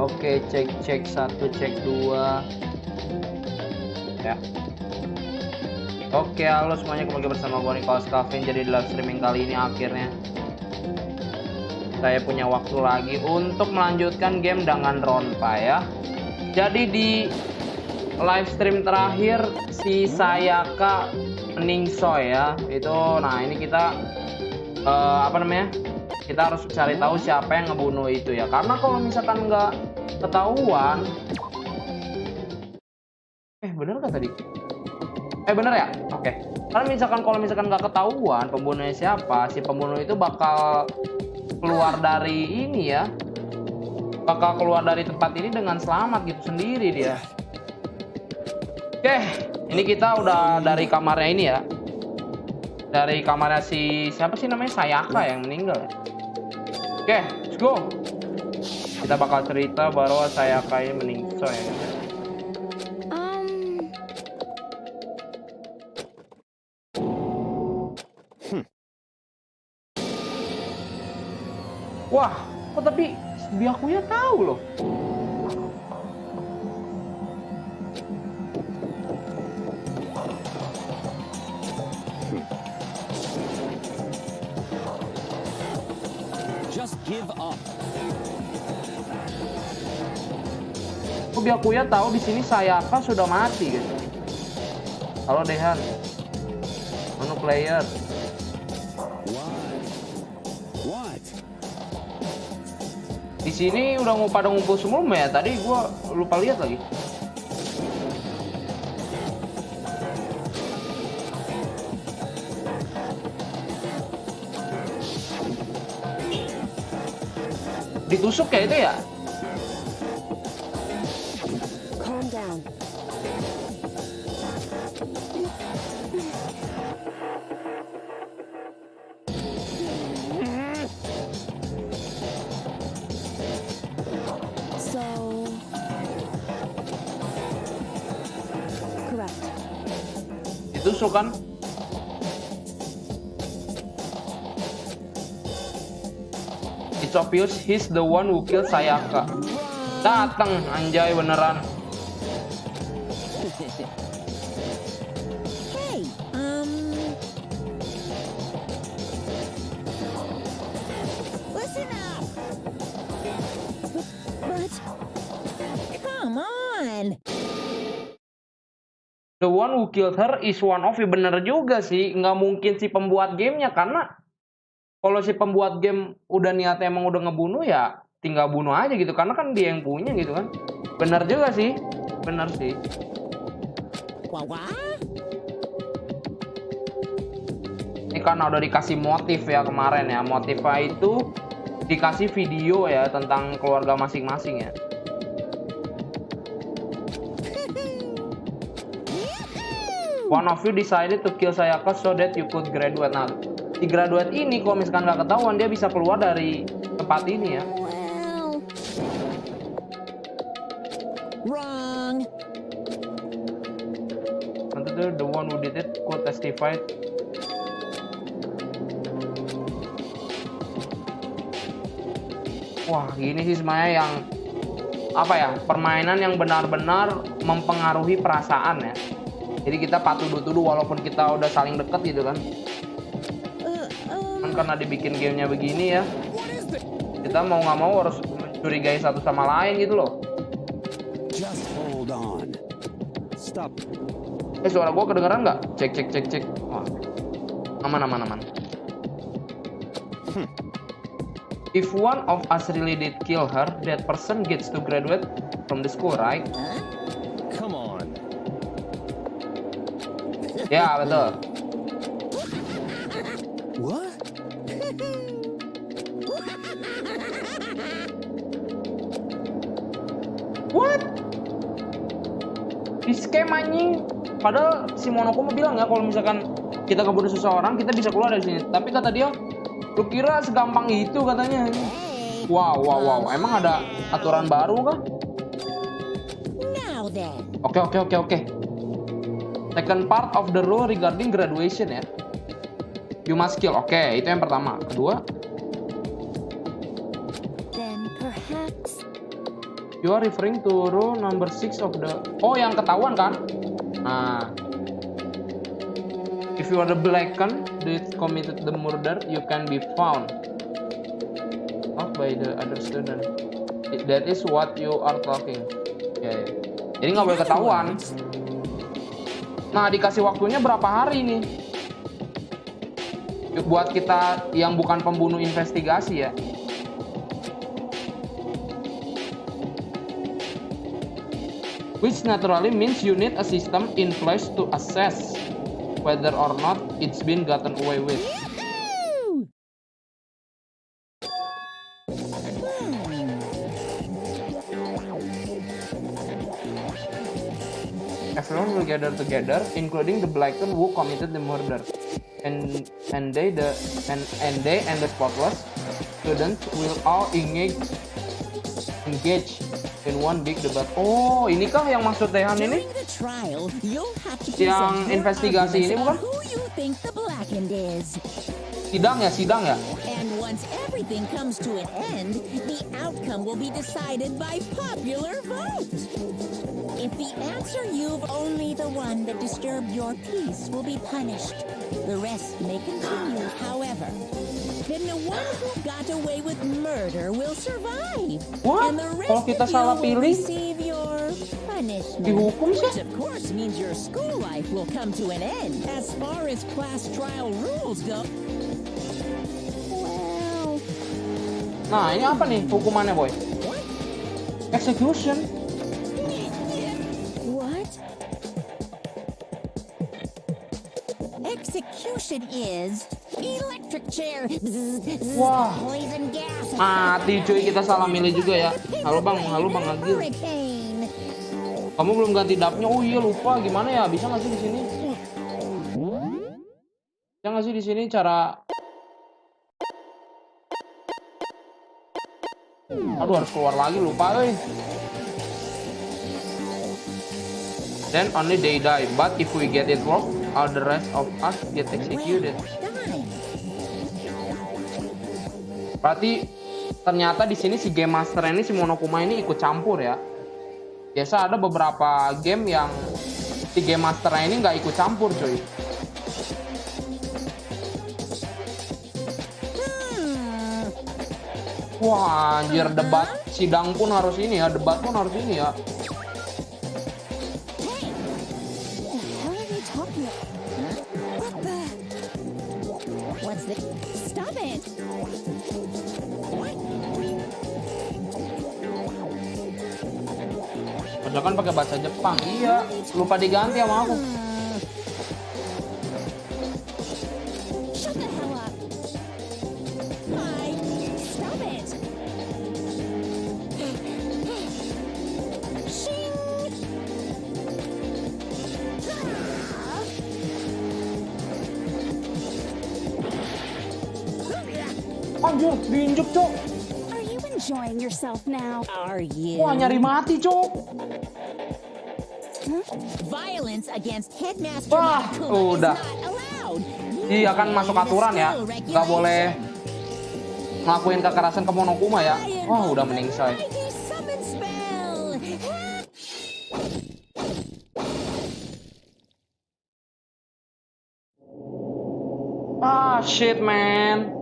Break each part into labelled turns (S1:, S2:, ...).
S1: Oke, cek 1, cek 2. Ya. Oke, halo semuanya, kembali bersama gue nicholascalvinc. Jadi di live streaming kali ini akhirnya saya punya waktu lagi untuk melanjutkan game Danganronpa ya. Jadi di live stream terakhir si Sayaka meningsoy ya. Itu nah ini kita kita harus cari tahu siapa yang ngebunuh itu ya. Karena kalau misalkan nggak ketahuan, bener nggak tadi? Bener ya? Oke. Karena kalau misalkan nggak ketahuan pembunuhnya siapa, si pembunuh itu bakal keluar dari ini ya. Bakal keluar dari tempat ini dengan selamat gitu sendiri dia. Oke, ini kita udah dari kamarnya ini ya. Dari kamarnya si siapa sih namanya, Sayaka yang meninggal ya. Oke, let's go. Kita bakal cerita bahwa Sayaka ini meninggal ya. Wah, kok tapi Byakuya tahu loh.
S2: Just give up.
S1: Kok Byakuya tahu di sini Sayaka sudah mati guys. Halo Dehan. Manu player.
S2: What?
S1: Di sini udah mau pada ngumpul semua ya. Tadi gua lupa lihat lagi. Ditusuk kayak itu ya?
S3: Calm down. So correct.
S1: Ditusuk kan? It appears he's the one who killed Sayaka. Dateng anjay beneran.
S3: Hey, listen up. But come on.
S1: The one who killed her is one of you. Bener juga sih, nggak mungkin si pembuat gamenya, karena kalau si pembuat game udah niatnya emang udah ngebunuh ya tinggal bunuh aja gitu, karena kan dia yang punya gitu kan. Bener juga sih, bener sih. Ini karena udah dikasih motif ya kemarin ya, motifnya itu dikasih video ya tentang keluarga masing-masing ya. One of you decided to kill Sayaka so that you could graduate. Nah, si graduate ini kalau misalkan nggak ketahuan dia bisa keluar dari tempat ini ya.
S3: Well, wrong.
S1: Nanti tuh the one who did it could testify. Wah, gini sih sebenarnya yang apa ya, permainan yang benar-benar mempengaruhi perasaan ya. Jadi kita patut tuduh walaupun kita udah saling deket gitu kan. Kan karena dibikin gamenya begini ya, kita mau nggak mau harus mencurigai satu sama lain gitu loh.
S2: Just hold on. Stop.
S1: Suara gua kedengeran nggak? Cek. Wah. Aman. If one of us really did kill her, that person gets to graduate from the school, right?
S2: Come on.
S1: Ya betul.
S2: What?
S1: What? Di scam anjing. Padahal si Monokuma bilang ya kalau misalkan kita ngebunuh seseorang kita bisa keluar dari sini. Tapi kata dia, lu kira segampang itu katanya. Wow. Emang ada aturan baru kah?
S3: Now then.
S1: Oke. Second part of the rule regarding graduation ya. You must kill. Oke, itu yang pertama. Kedua,
S3: Then perhaps
S1: You are referring to rule number 6 of the... Oh, yang ketahuan kan? Nah. If you are the blackened that committed the murder, you can be found out by the other student. That is what you are talking. Ya. Jadi nggak boleh ketahuan. Nah, dikasih waktunya berapa hari nih? Buat kita yang bukan pembunuh investigasi ya. Which naturally means you need a system in place to assess whether or not it's been gotten away with. Everyone will gather together, including the blackened who committed the murder, and they and the spotless students will all engage in one big debate. Oh, inikah yang maksud Dehan ini? Yang investigasi ini bukan? Sidang ya?
S3: And once everything comes to an end, the outcome will be decided by popular vote. If the answer you've only the one that disturbed your peace will be punished. The rest may continue, however. Then the one who got away with murder will survive.
S1: What?
S3: And the rest
S1: Kalau kita
S3: of you
S1: salah
S3: will
S1: pilih,
S3: receive your punishment.
S1: dihukum sih?
S3: Which of course means your school life will come to an end. As far as class trial rules go. Well.
S1: Nah, ini apa nih hukumannya, boy? Execution.
S3: What? Execution is electric chair.
S1: Wah.
S3: Poison gas.
S1: Mati cuy, kita salah milih juga ya. Halo bang Agil.
S3: Hurricane.
S1: Kamu belum ganti dapnya. Oh iya lupa, gimana ya? Bisa nggak sih di sini? Bisa nggak sih di sini cara? Aduh, harus keluar lagi, lupa euy. Then only they die, but if we get it wrong, all the rest of us get executed. Berarti ternyata di sini si game master ini, si Monokuma ini ikut campur ya. Biasa ada beberapa game yang si game master ini nggak ikut campur cuy. Wah anjir, debat sidang pun harus ini ya, debat pun harus ini ya.
S3: What's this? Stop it!
S1: Padahal kan pakai bahasa Jepang. Iya, lupa diganti sama aku.
S3: Shut the hell up! Hi! Stop it! Shing!
S1: Anjir, diinjuk cok.
S3: Are you enjoying yourself now? Are you?
S1: Wah nyari mati cok.
S3: Violence against headmaster
S1: Wah,
S3: Monokuma
S1: udah.
S3: is not allowed.
S1: Iya kan masuk aturan ya. Nggak boleh ngelakuin kekerasan ke Monokuma ya. Wah udah meningsai.
S3: Summon spell.
S1: Ah shit man.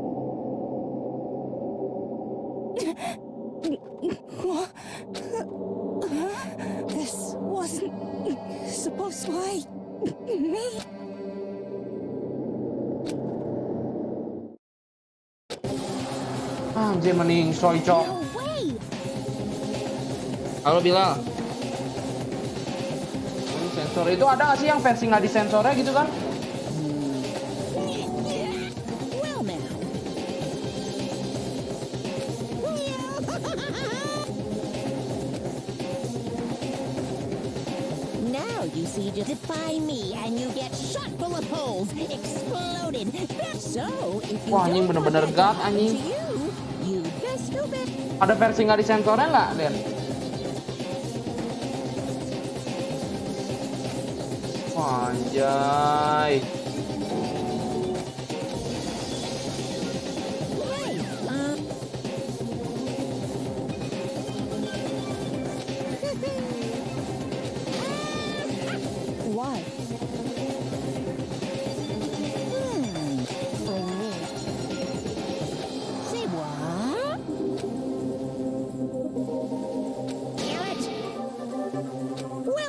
S3: This wasn't supposed to me.
S1: Anjir meningsai cok.
S3: No way.
S1: Halo Bilal. Sensor itu ada nggak sih yang versi nggak disensornya gitu kan?
S3: Well now. Now you see, just defy me and you get shot full of holes, exploded. So if you
S1: Wah, anjing
S3: don't want
S1: bener-bener
S3: that
S1: gat,
S3: to happen
S1: anjing.
S3: to you just stupid.
S1: Ada versi nggak disensornya nggak, Den? Wah, anjay.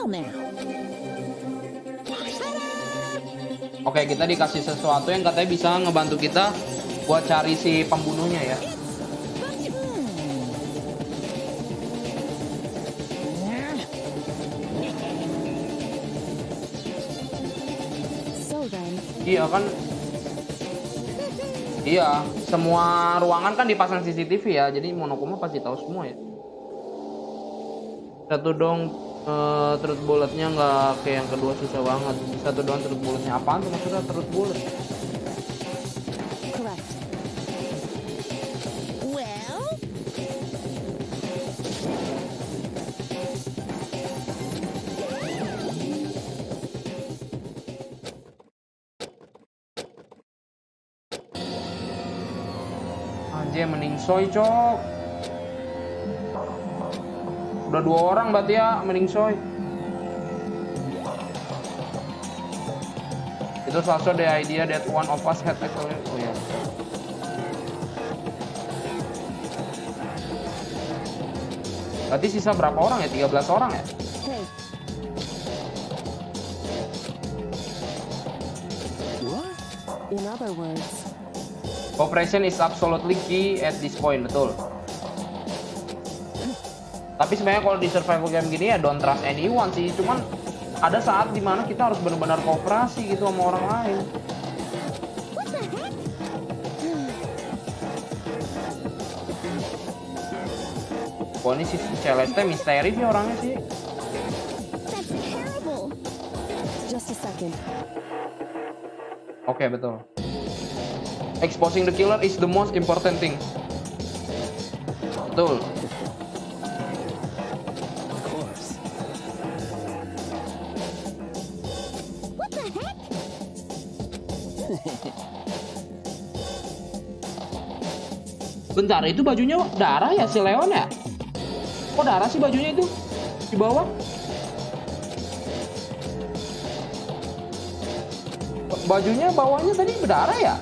S3: well now.
S1: Oke, kita dikasih sesuatu yang katanya bisa ngebantu kita buat cari si pembunuhnya ya. Iya kan? Iya, semua ruangan kan dipasang CCTV ya, jadi Monokuma pasti tahu semua ya. Satu dong, truth bulletnya nggak kayak yang kedua, susah banget. Satu doang truth bulletnya, apaan tuh maksudnya truth bullet?
S3: Correct. Well,
S1: Anjir, mending soy cok. Udah 2 orang berarti ya, mending soy. Itu also the idea that one of us had actually. Oh ya. Berarti sisa berapa orang ya? 13 orang ya?
S3: hey,
S2: What?
S4: In other words,
S1: Cooperation is absolutely key at this point, betul. Tapi sebenarnya kalau di survival game gini ya don't trust anyone sih. Cuman ada saat dimana kita harus benar-benar kooperasi gitu sama orang lain.
S3: what the heck?
S1: Wah, ini si Celeste misteri sih orangnya sih.
S3: That's terrible.
S4: just a second.
S1: Oke, betul. Exposing the killer is the most important thing. Betul.
S2: Of course.
S3: What the heck?
S1: Bentar, itu bajunya darah ya si Leon ya? Kok darah sih bajunya itu? Di bawah? Bajunya bawahnya tadi berdarah ya?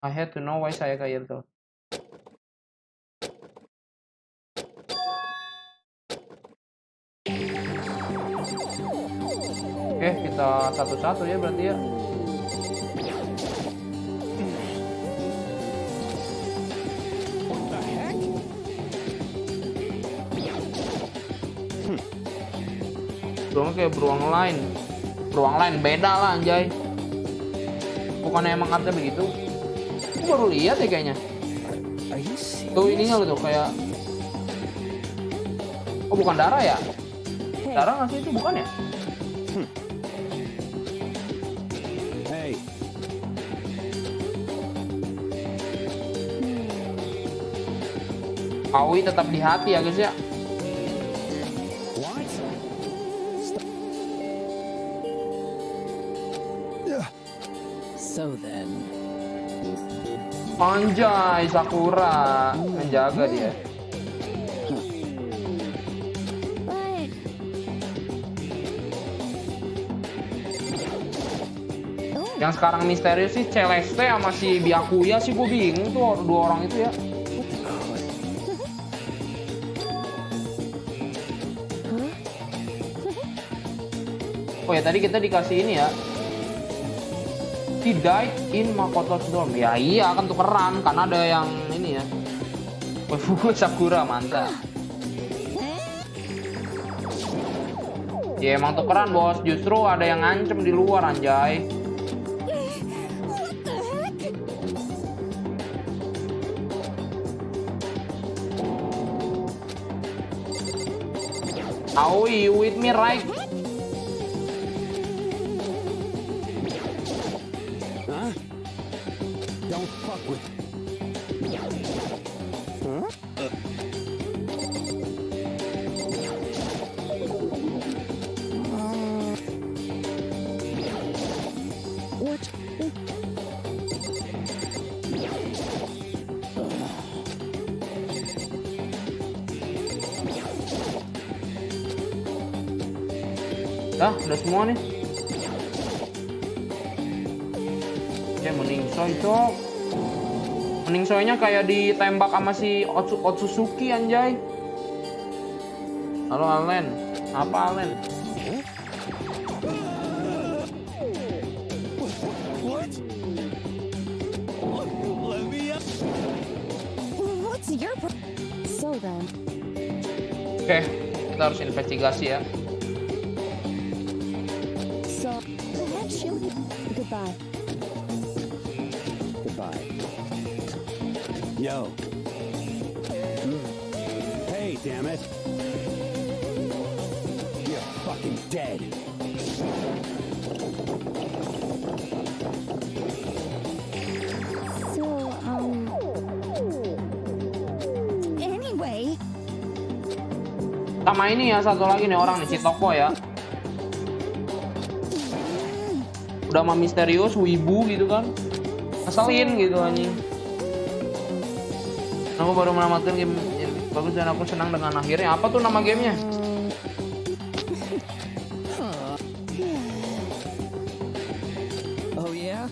S1: I had to know why saya kayak gitu. Oke, kita satu-satu ya berarti ya.
S2: What the heck?
S1: Beruangnya kayak beruang lain. Beruang lain beda lah anjay. Bukannya emang artinya begitu? Aku baru lihat ya kayaknya.
S2: Are you serious?
S1: Tuh ininya loh tuh kayak. Oh bukan darah ya? Darah nggak sih itu bukan ya?
S2: Hey,
S1: Aoi tetap di hati ya guys ya.
S2: what?
S4: So then,
S1: Anjay, Sakura menjaga dia.
S3: But
S1: Yang sekarang misterius sih Celeste sama si Byakuya sih, gue bingung tuh 2 orang itu ya. Oh ya tadi kita dikasih ini ya. He died in Makoto's dorm. Ya iya kan tukeran karena ada yang ini ya. Wah, Sakura mantap. Ya emang tukeran bos. Justru ada yang ngancem di luar anjay.
S3: what the heck?
S1: Aoi, you with me right?
S2: Huh? Don't fuck with. Huh?
S3: What?
S1: Dah, udah semua nih. Ya mending soy cok. Mending soalnya kayak ditembak sama si Otsutsuki anjay. Halo Alen. Apa Alen?
S2: What? Let me up.
S3: What's your
S4: So then,
S1: Oke, kita harus investigasi ya.
S4: so
S3: the heck, Shooty?
S4: goodbye.
S2: Goodbye. Yo. Hey, damn it. You're fucking dead.
S3: So, anyway,
S1: Sama ini ya, satu lagi nih orang nih, si Toko ya. Udah mah misterius, wibu gitu kan. Ngeselin gitu anjing. Aku baru menamatkan game bagus dan aku senang dengan akhirnya. Apa tuh nama gamenya?
S4: Oh yeah?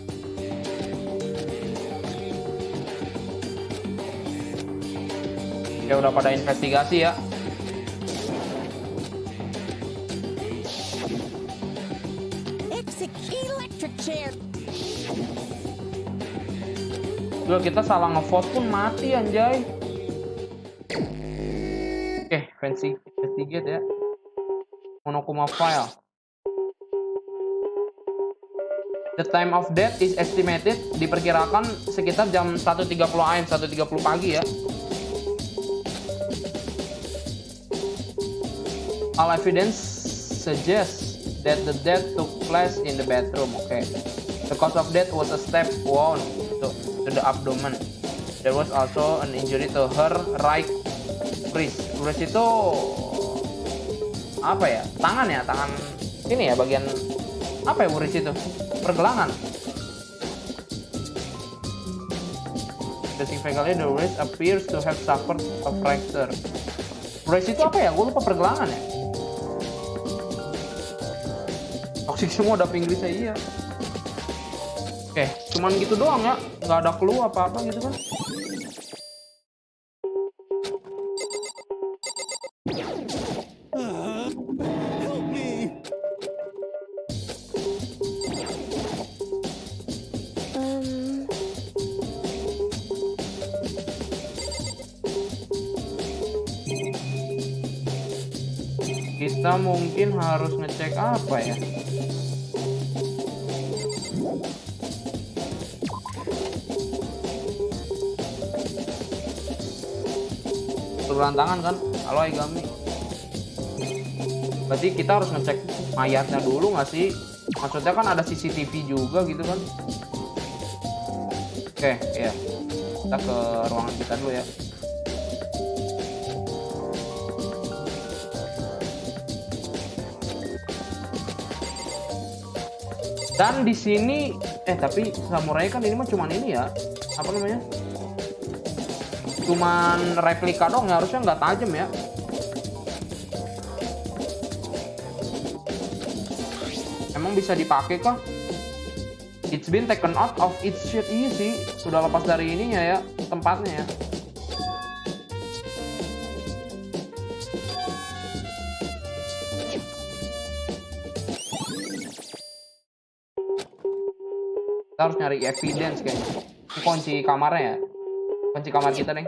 S1: Ya udah pada investigasi ya.
S3: electric chair.
S1: Gila, kita salah ngevote pun mati anjay. Oke, investigate ya. Monokuma file. The time of death is estimated, diperkirakan sekitar jam 1.30 AM, 1.30 pagi ya. All evidence suggests that the death took place in the bathroom. Okay. The cause of death was a stab wound to the abdomen. There was also an injury to her right wrist. Wrist itu apa ya? Tangan ya, tangan sini ya, bagian apa ya wrist itu? Pergelangan. Specifically, the wrist appears to have suffered a fracture. Wrist itu apa ya? Gue lupa, pergelangan ya. Toxic semua udah Inggrisnya, iya. Oke, cuman gitu doang ya, nggak ada clue apa-apa gitu kan.
S2: Help me.
S1: Kita mungkin harus ngecek apa ya? Turunan tangan kan? Halo Aigami. Berarti kita harus ngecek mayatnya dulu nggak sih? Maksudnya kan ada CCTV juga gitu kan? Oke, ya. Kita ke ruangan kita dulu ya. Dan di sini, tapi samurai kan ini mah cuman ini ya, apa namanya? Cuman replika dong ya, harusnya nggak tajam ya. Emang bisa dipakai kah? It's been taken out of its shit. Iya sih, sudah lepas dari ininya ya, tempatnya ya. Kita harus nyari evidence kayaknya. Ini kunci kamarnya ya. Kunci kamar kita nih.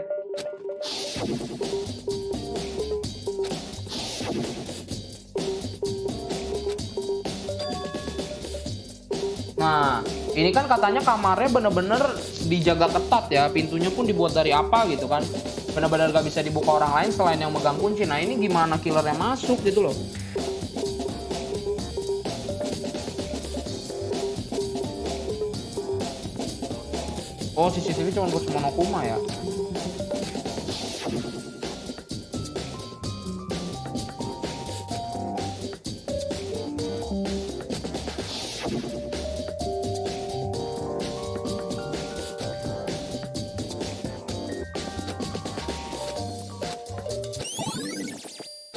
S1: Nah, ini kan katanya kamarnya bener-bener dijaga ketat ya. Pintunya pun dibuat dari apa gitu kan. Bener-bener gak bisa dibuka orang lain selain yang megang kunci. Nah, ini gimana killernya masuk gitu loh. Oh, CCTV cuma buat Monokuma ya.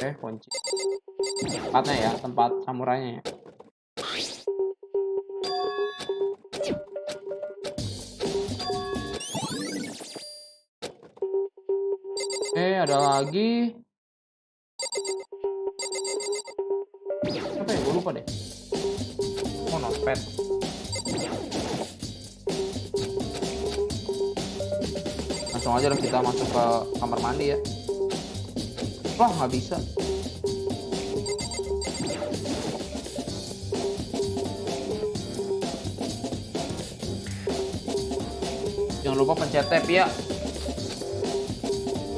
S1: Oke, kunci. Tempatnya ya, tempat samurainya ya. Ada lagi. Apa ya? Gue lupa deh. Oh, notepad. Langsung aja lah kita masuk ke kamar mandi ya. Wah, nggak bisa. Jangan lupa pencet tab ya.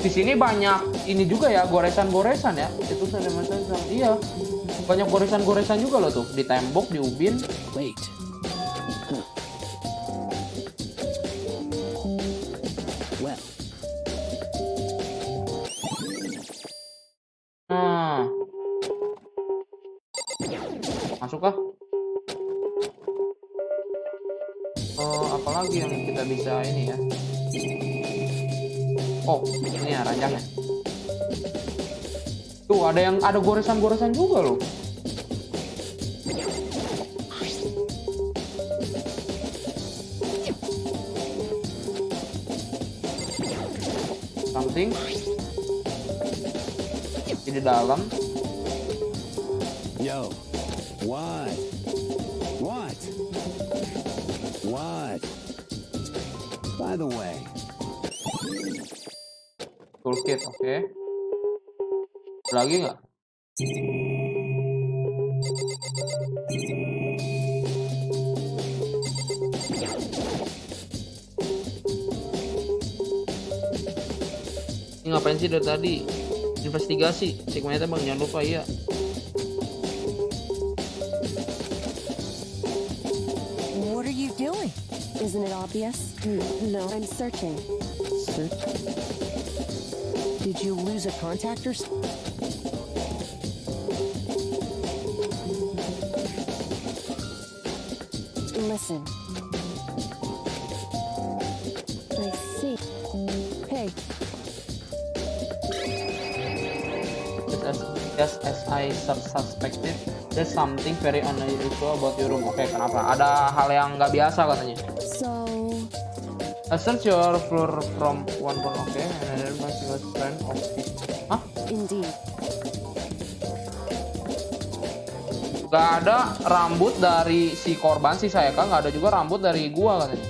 S1: Di sini banyak ini juga ya, goresan-goresan ya. Itu saya macam iya. Banyak goresan-goresan juga loh tuh di tembok, di ubin.
S2: Wait. Huh. Well.
S1: Nah. Masuk kah? Apalagi yang kita bisa ini ya? Oh, ini ya ranjangnya. Tuh ada goresan-goresan juga loh. Something di dalam.
S2: Yo. What? What? What? By the way.
S1: Toolkit, oke. Lagi nggak? Ini ngapain sih dari tadi? Investigasi. Segmennya bang, jangan lupa ya.
S3: What are you doing?
S4: Isn't it obvious? No, I'm searching.
S3: Search. Did you lose a contact or
S4: Listen. I see. Hey,
S1: Just as I suspected, there's something very unusual about your room. Oke, kenapa? Ada hal yang nggak biasa katanya.
S4: so
S1: Search your floor from one room, okay, and another one single strand of it. Hah?
S4: indeed.
S1: Gak ada rambut dari si korban, si saya kan, nggak ada juga rambut dari gua katanya.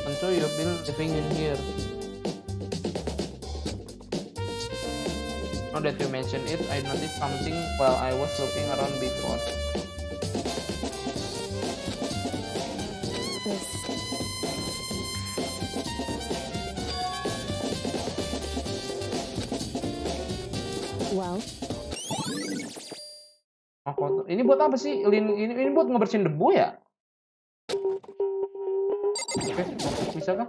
S1: And so you've been living in here. Now that you mention it, I noticed something while I was looking around before.
S4: This. Well,
S1: Oh, kotor. Ini buat apa sih? Ini buat ngebersihin debu ya? Oke, bisa kah?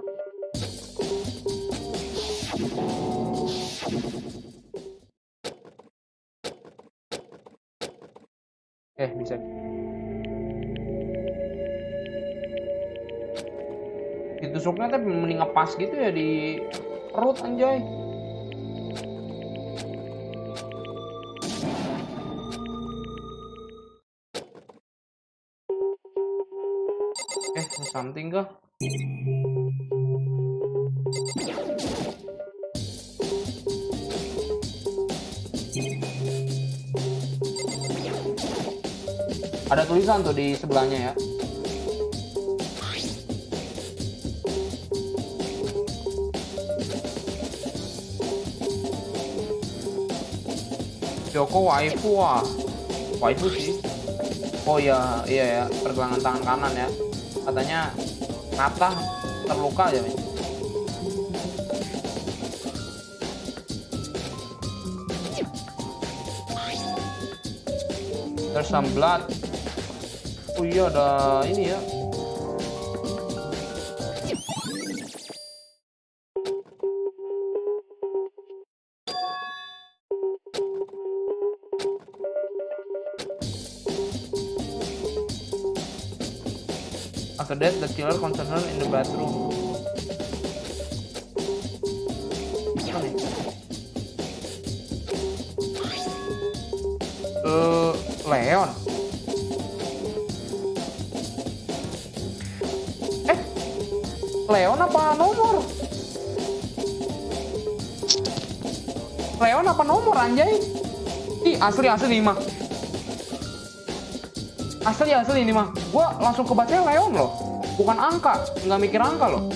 S1: Bisa. Ditusuknya tapi mending ngepas gitu ya di perut anjay. Something kah? Ada tulisan tuh di sebelahnya ya. Joko waifu, wah. Waifu sih. Oh iya ya, pergelangan tangan kanan ya. Katanya patah, terluka ya, men. There's some blood. Oh iya, ada ini ya. After that, the killer confronted her in the bathroom. Apa nih? Leon. Leon apa nomor? Leon apa nomor anjay? Ih, asli ini mah. Asli ini mah. Gua langsung kebaca Leon loh. Bukan angka, nggak mikir angka loh.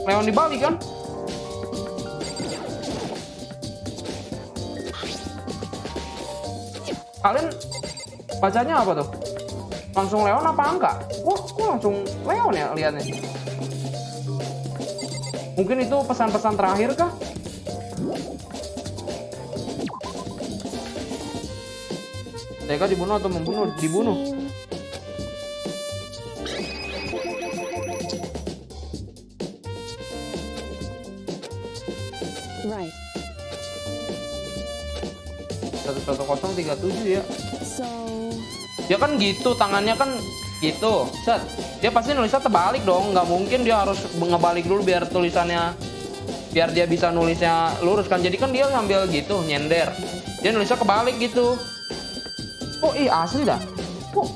S1: Leon dibalik kan? Kalian bacanya apa tuh? Langsung Leon apa angka? Kok langsung Leon ya liatnya? Mungkin itu pesan-pesan terakhir kah? Teka dibunuh atau membunuh? Dibunuh.
S4: Right.
S1: 11037 ya.
S4: So,
S1: Ya kan gitu, tangannya kan gitu. Set. Dia pasti nulisnya terbalik dong. Nggak mungkin dia harus ngebalik dulu biar tulisannya, biar dia bisa nulisnya lurus kan. Jadi kan dia ngambil gitu, nyender. Dia nulisnya kebalik gitu. Oh iya asli dah. Oh.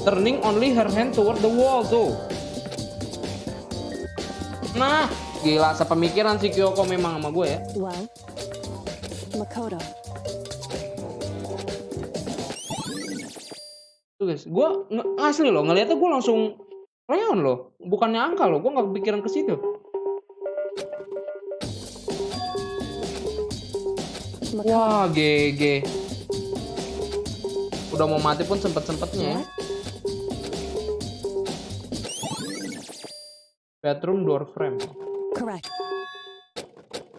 S1: Turning only her hand toward the wall tuh. Nah, gila sepemikiran si Kyoko memang sama gue ya.
S4: well, Makoto.
S1: Tuh guys, gue asli loh ngeliatnya gue langsung Leon loh, bukannya angka loh, gue nggak kepikiran ke situ. Wah, GG. Udah mau mati pun sempet-sempetnya ya. Bedroom door frame.
S4: Correct.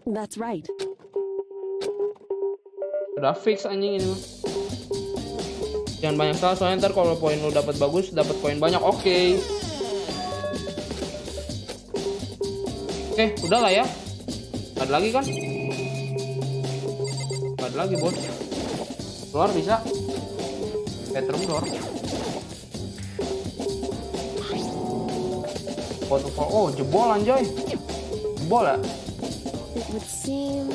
S4: That's right.
S1: Udah fix anjing ini mah. Jangan banyak salah soalnya ntar kalau poin lu dapat bagus, dapat poin banyak. Oke, udah lah ya. Ada lagi kan? Ada lagi bos. Keluar bisa. Bedroom door. Oh, jebol anjay. Jebol ya?
S4: It would seem.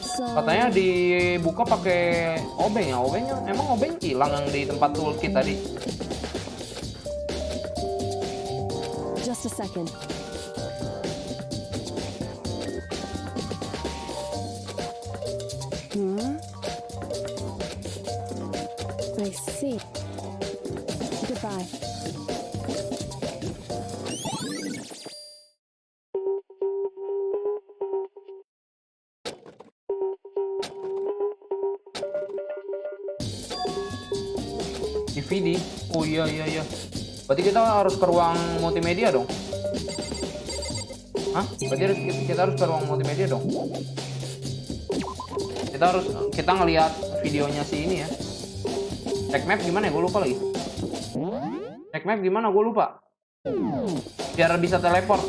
S4: So,
S1: Katanya dibuka pakai obeng ya. Obengnya emang obeng hilang yang di tempat toolkit tadi.
S4: just a second. I see. Goodbye.
S1: DVD. Oh iya. Berarti kita harus ke ruang multimedia dong. Hah? Berarti kita harus ke ruang multimedia dong. Kita ngelihat videonya si ini ya. Check map gimana ya? Gue lupa lagi. Check map gimana? Gue lupa. Biar bisa teleport.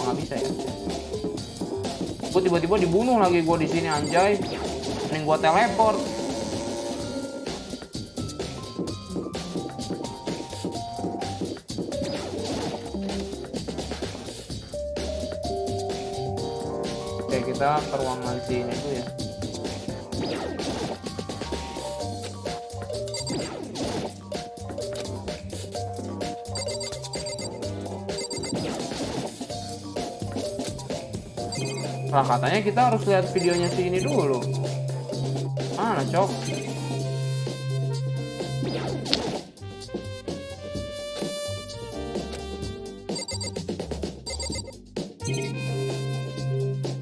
S1: Nggak bisa ya. Gue tiba-tiba dibunuh lagi gue di sini anjay. Mending gue teleport. Oke, kita ke ruangan sini dulu ya. Nah, katanya kita harus lihat videonya si ini dulu. Mana, Cok?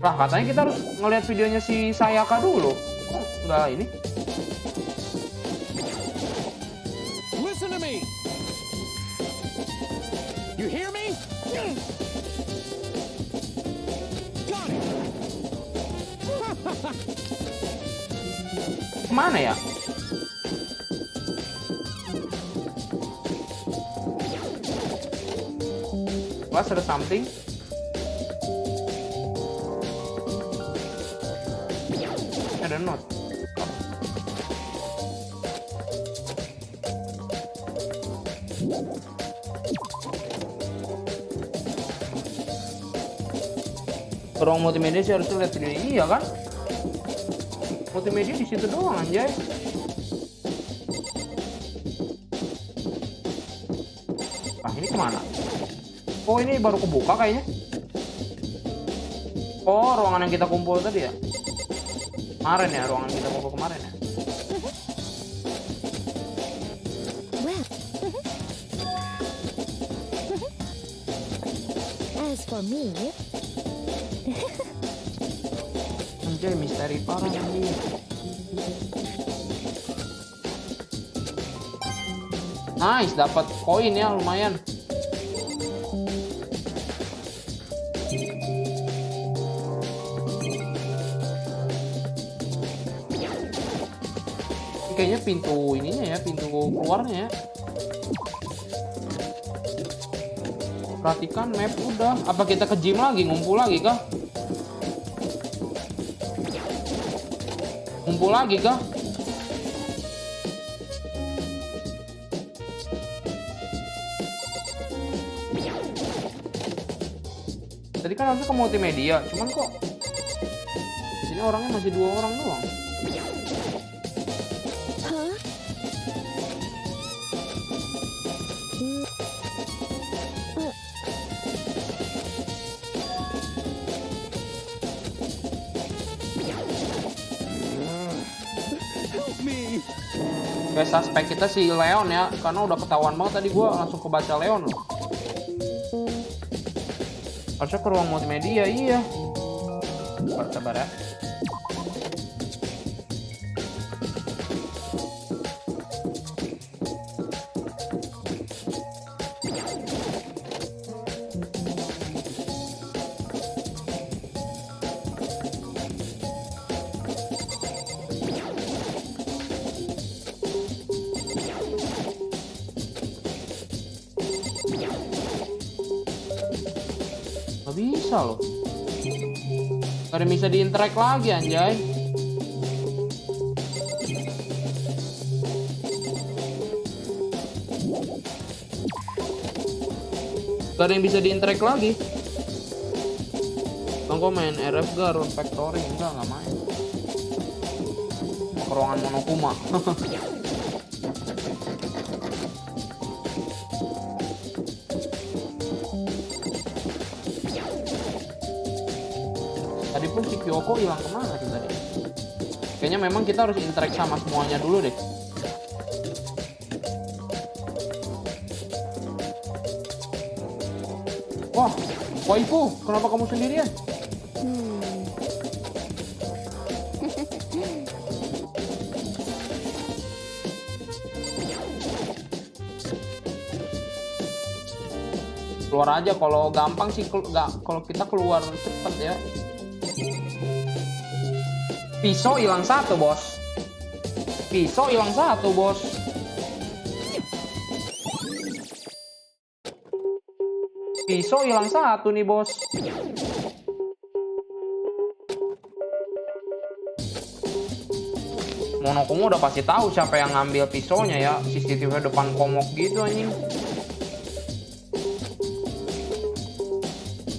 S1: Lah, katanya kita harus ngelihat videonya si Sayaka dulu. Oh, enggak ini.
S2: Listen to me. You hear me? Got it.
S1: Kemana ya? Was ada something? Ada note. Ruang multimedia sih harus lihat video ini, iya kan? Multimedia di situ doang anjay. Ah, ini kemana? Oh, ini baru kebuka kayaknya. Oh, ruangan yang kita kumpul tadi ya? Kemarin ya, ruangan kita kumpul kemarin ya?
S3: Well, as for me,
S1: Anjay, misteri parah nih. Nice, dapat koin ya, lumayan. Ini kayaknya pintu ininya ya, pintu keluarnya ya. Perhatikan map udah. Apa kita ke gym lagi, ngumpul lagi kah? Ngumpul lagi kah? Tadi kan harusnya ke multimedia, cuman kok di sini orangnya masih 2 orang doang.
S4: Huh?
S2: Help me!
S1: Kayak suspek kita si Leon ya, karena udah ketahuan banget tadi gua langsung kebaca Leon loh. Harusnya ke ruang multimedia, iya. Sabar ya. Gak bisa loh. Gak ada yang bisa di-interact lagi anjay. Gak ada yang bisa di-interact lagi. Bang, kok main RF gak? Run Factory? Enggak main. Ke ruangan Monokuma. Tadi pun si Kyoko hilang kemana sih tadi? Kayaknya memang kita harus interact sama semuanya dulu deh. Wah, waifu, kenapa kamu sendirian? Keluar aja, kalau gampang sih kalau kita keluar cepet ya. Pisau hilang 1 bos. Pisau hilang 1 bos. Pisau hilang 1 nih bos. Monokuma udah pasti tahu siapa yang ngambil pisaunya ya. CCTV depan komok gitu anjing.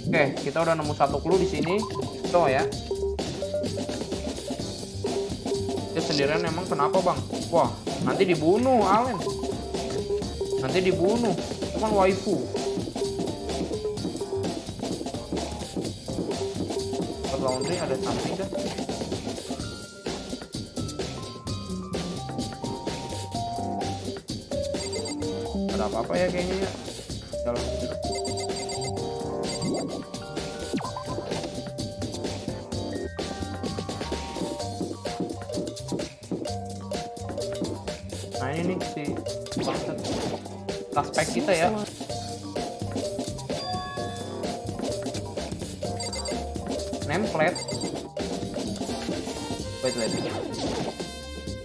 S1: Oke, kita udah nemu 1 clue di sini. Tuh ya. Dia sendirian emang kenapa bang? Wah, nanti dibunuh Allen. Nanti dibunuh. Cuman waifu. Laundry ada something kan? Ada apa-apa ya kayaknya ya? Dalam gitu. Nah ini nih si suspek kita ya. Template. Wait.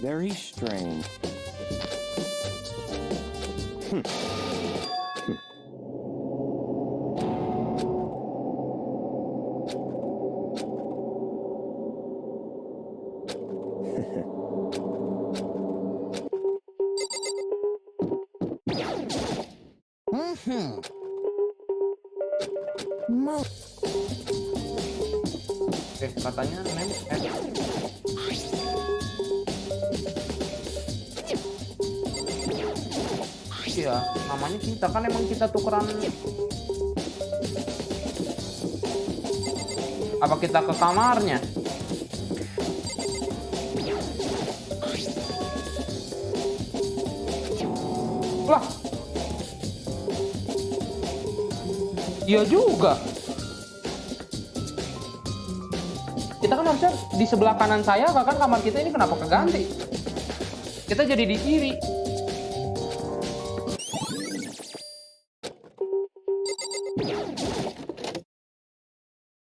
S2: Very strange.
S1: Oke, katanya name Iya, namanya kita kan emang kita tukeran. Apa kita ke kamarnya? Lah. Iya juga. Kita kan harusnya di sebelah kanan saya, kan kamar kita ini kenapa keganti? Kita jadi di kiri.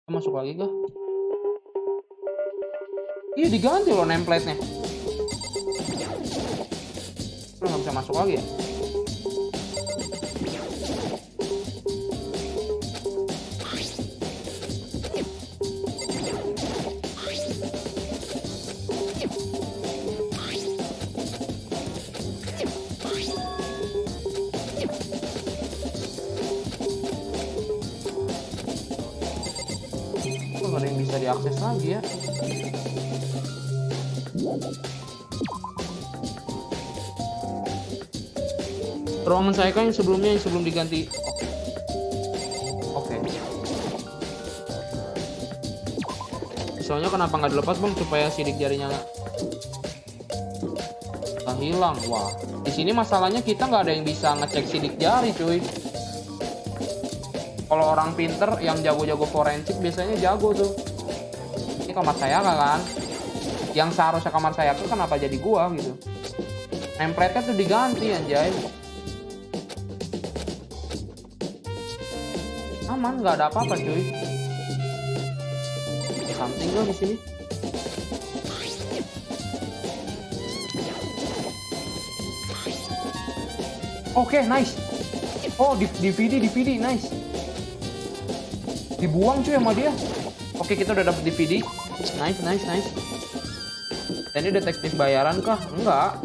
S1: Masuk lagi kah? Iya diganti loh nameplate-nya. Lo nggak bisa masuk lagi ya? Nggak ada yang bisa diakses lagi ya. Ruangan saya kan yang sebelumnya, yang sebelum diganti. Oke. Soalnya kenapa nggak dilepas bang, supaya sidik jarinya nggak hilang. Wah, di sini masalahnya kita nggak ada yang bisa ngecek sidik jari cuy. Kalau orang pinter yang jago-jago forensik biasanya jago tuh. Ini kamar saya kan? Yang seharusnya kamar saya tuh kenapa jadi gua gitu? Nameplate-nya tuh diganti anjay. Aman, nggak ada apa-apa cuy. Something gak di sini? Oke, nice. Oh, DVD, nice. Dibuang cuy sama dia. Oke, kita udah dapet DVD. Nice. Dan ini detektif bayaran kah? Enggak.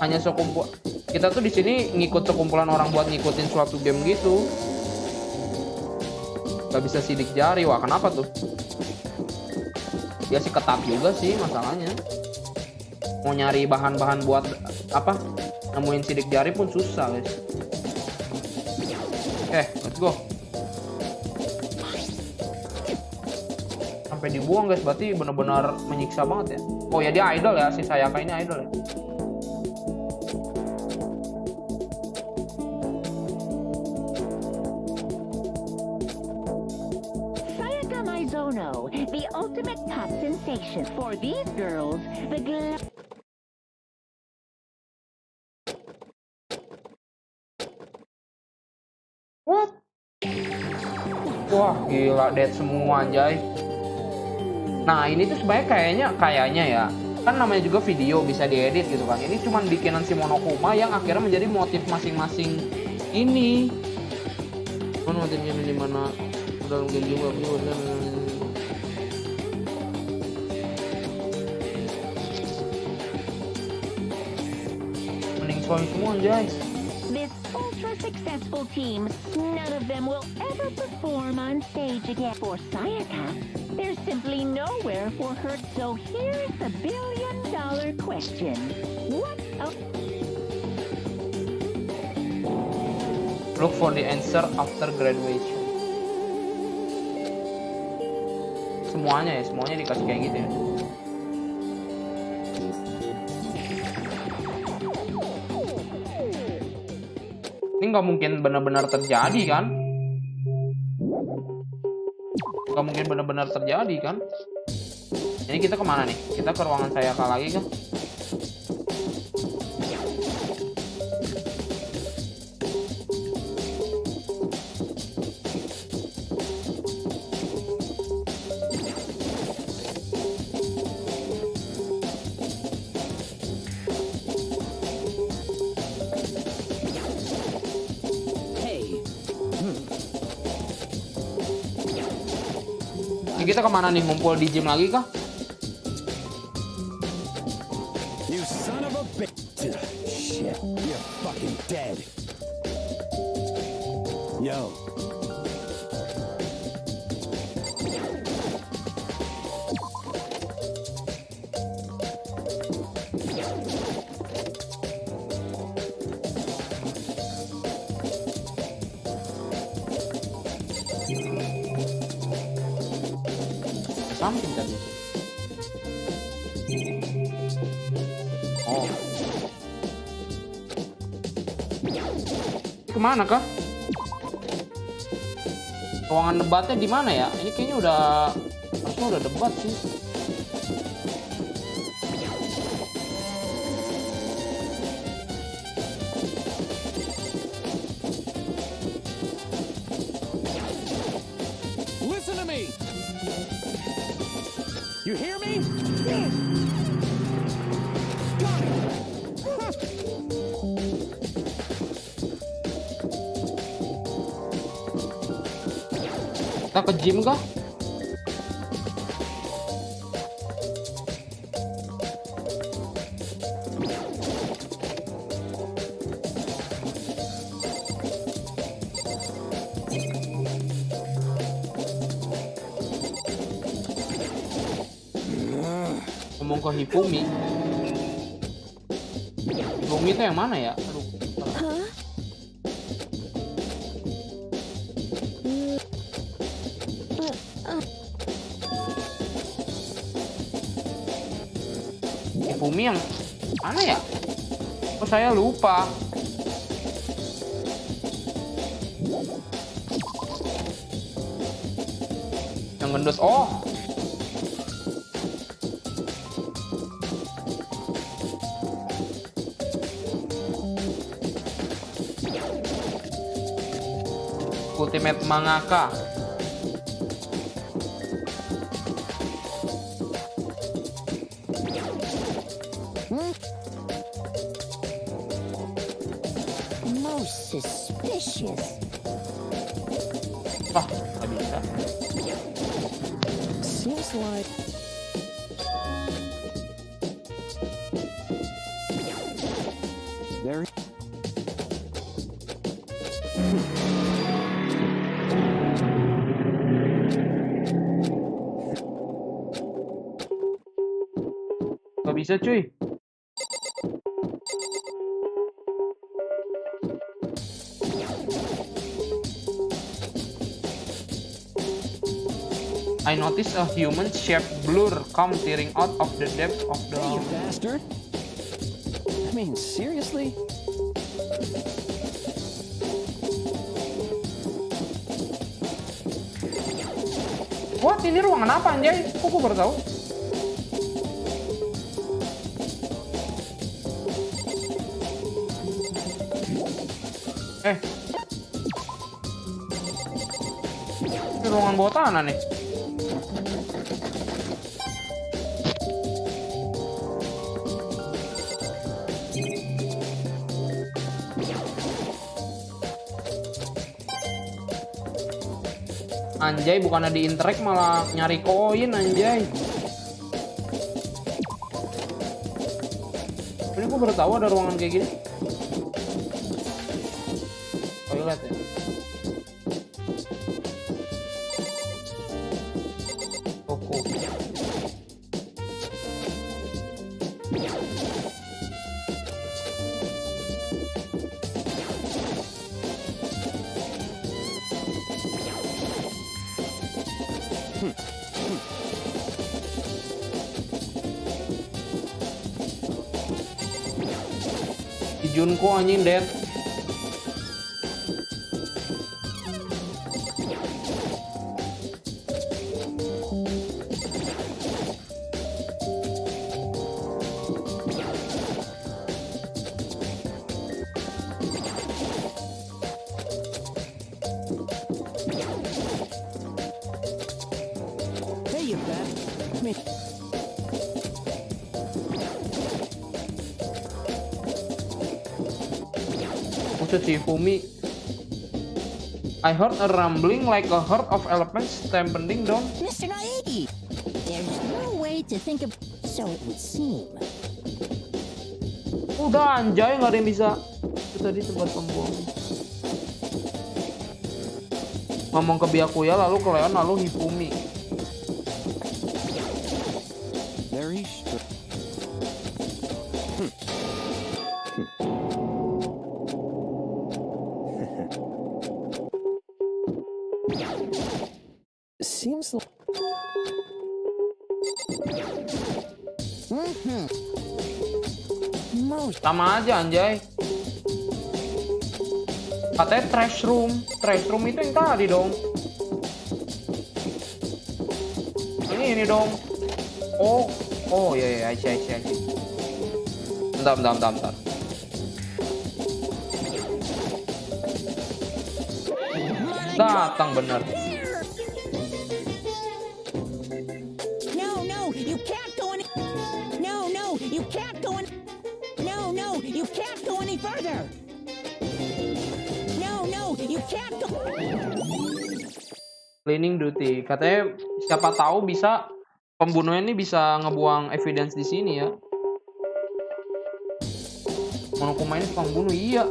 S1: Hanya sekumpul. Kita tuh di sini ngikut sekumpulan orang buat ngikutin suatu game gitu. Gak bisa sidik jari. Wah, kenapa tuh? Ya sih ketat juga sih masalahnya. Mau nyari bahan-bahan buat apa? Nemuin sidik jari pun susah, guys. Oke, let's go. Sampai dibuang, guys. Berarti benar-benar menyiksa banget ya. Oh ya, dia idol ya, si Sayaka ini idol ya.
S3: The ultimate top sensation for these girls. The
S1: What? Wah, gila, dead semua anjay. Nah, ini tuh sebenarnya kayaknya ya. Kan namanya juga video bisa diedit gitu kan. Ini cuman bikinan si Monokuma yang akhirnya menjadi motif masing-masing ini. Mana motifnya di mana? Udah mungkin juga semua guys.
S3: This ultra successful team, none of them will ever perform on stage again. For Sayaka, there's simply nowhere for her. So here's the billion-dollar question. What a...
S1: Look for the answer after graduation. Semuanya dikasih kayak gitu ya. Ini nggak mungkin benar-benar terjadi kan? Nggak mungkin benar-benar terjadi kan? Ini kita kemana nih? Kita ke ruangan Sayaka lagi kan? Kita kemana nih? Ngumpul di gym lagi kah?
S2: You son of a bitch. Shit, you're fucking dead. Yo.
S1: something tadi. Oh. Ini kemana kah? Ruangan debatnya di mana ya? Ini kayaknya harusnya udah debat sih.
S2: Listen to me. You hear me? Got it.
S1: Kita ke gym kah? Ngomong ke Hifumi. Hifumi itu yang mana ya? Aduh.
S4: Huh?
S1: Hifumi yang mana ya? Oh, saya lupa. Yang gendut. Oh. Ultimate mangaka.
S3: Most suspicious.
S1: Ah, nggak bisa.
S4: Seems like
S2: There.
S1: Nggak bisa cuy. I noticed a human-shaped blur come tearing out of the depth of the...
S2: Hey, you bastard. I mean, seriously?
S1: What? Ini ruangan apa anjay? Kok gue baru tahu? Ini ruangan bawah tanah nih. Anjay, bukannya di interact malah nyari koin anjay. Ini gue baru tahu ada ruangan kayak gini. Toilet ya. Toko. Si Junko anjing dead.
S2: Hey, you bastard. I mean,
S1: Maksud si Fumi. I heard a rumbling like a herd of elephants stampeding down.
S3: Mr. Naegi, there's no way to think of... So it would seem.
S1: Udah anjay, nggak ada yang bisa. Itu tadi tempat pembuangan. Ngomong ke Byakuya, lalu ke Leon, lalu Hifumi.
S2: very strange.
S4: seems like
S1: Sama aja anjay. Katanya trash room. Trash room itu yang tadi dong. Ini dong. Oh iya, I see. Bentar. Datang bener.
S3: No, you can't go any. No, you can't go any. No, you can't go any further. No, you can't go.
S1: Cleaning duty. Katanya siapa tahu bisa pembunuhnya ini bisa ngebuang evidence di sini ya. Monokuma ini tukang bunuh, iya.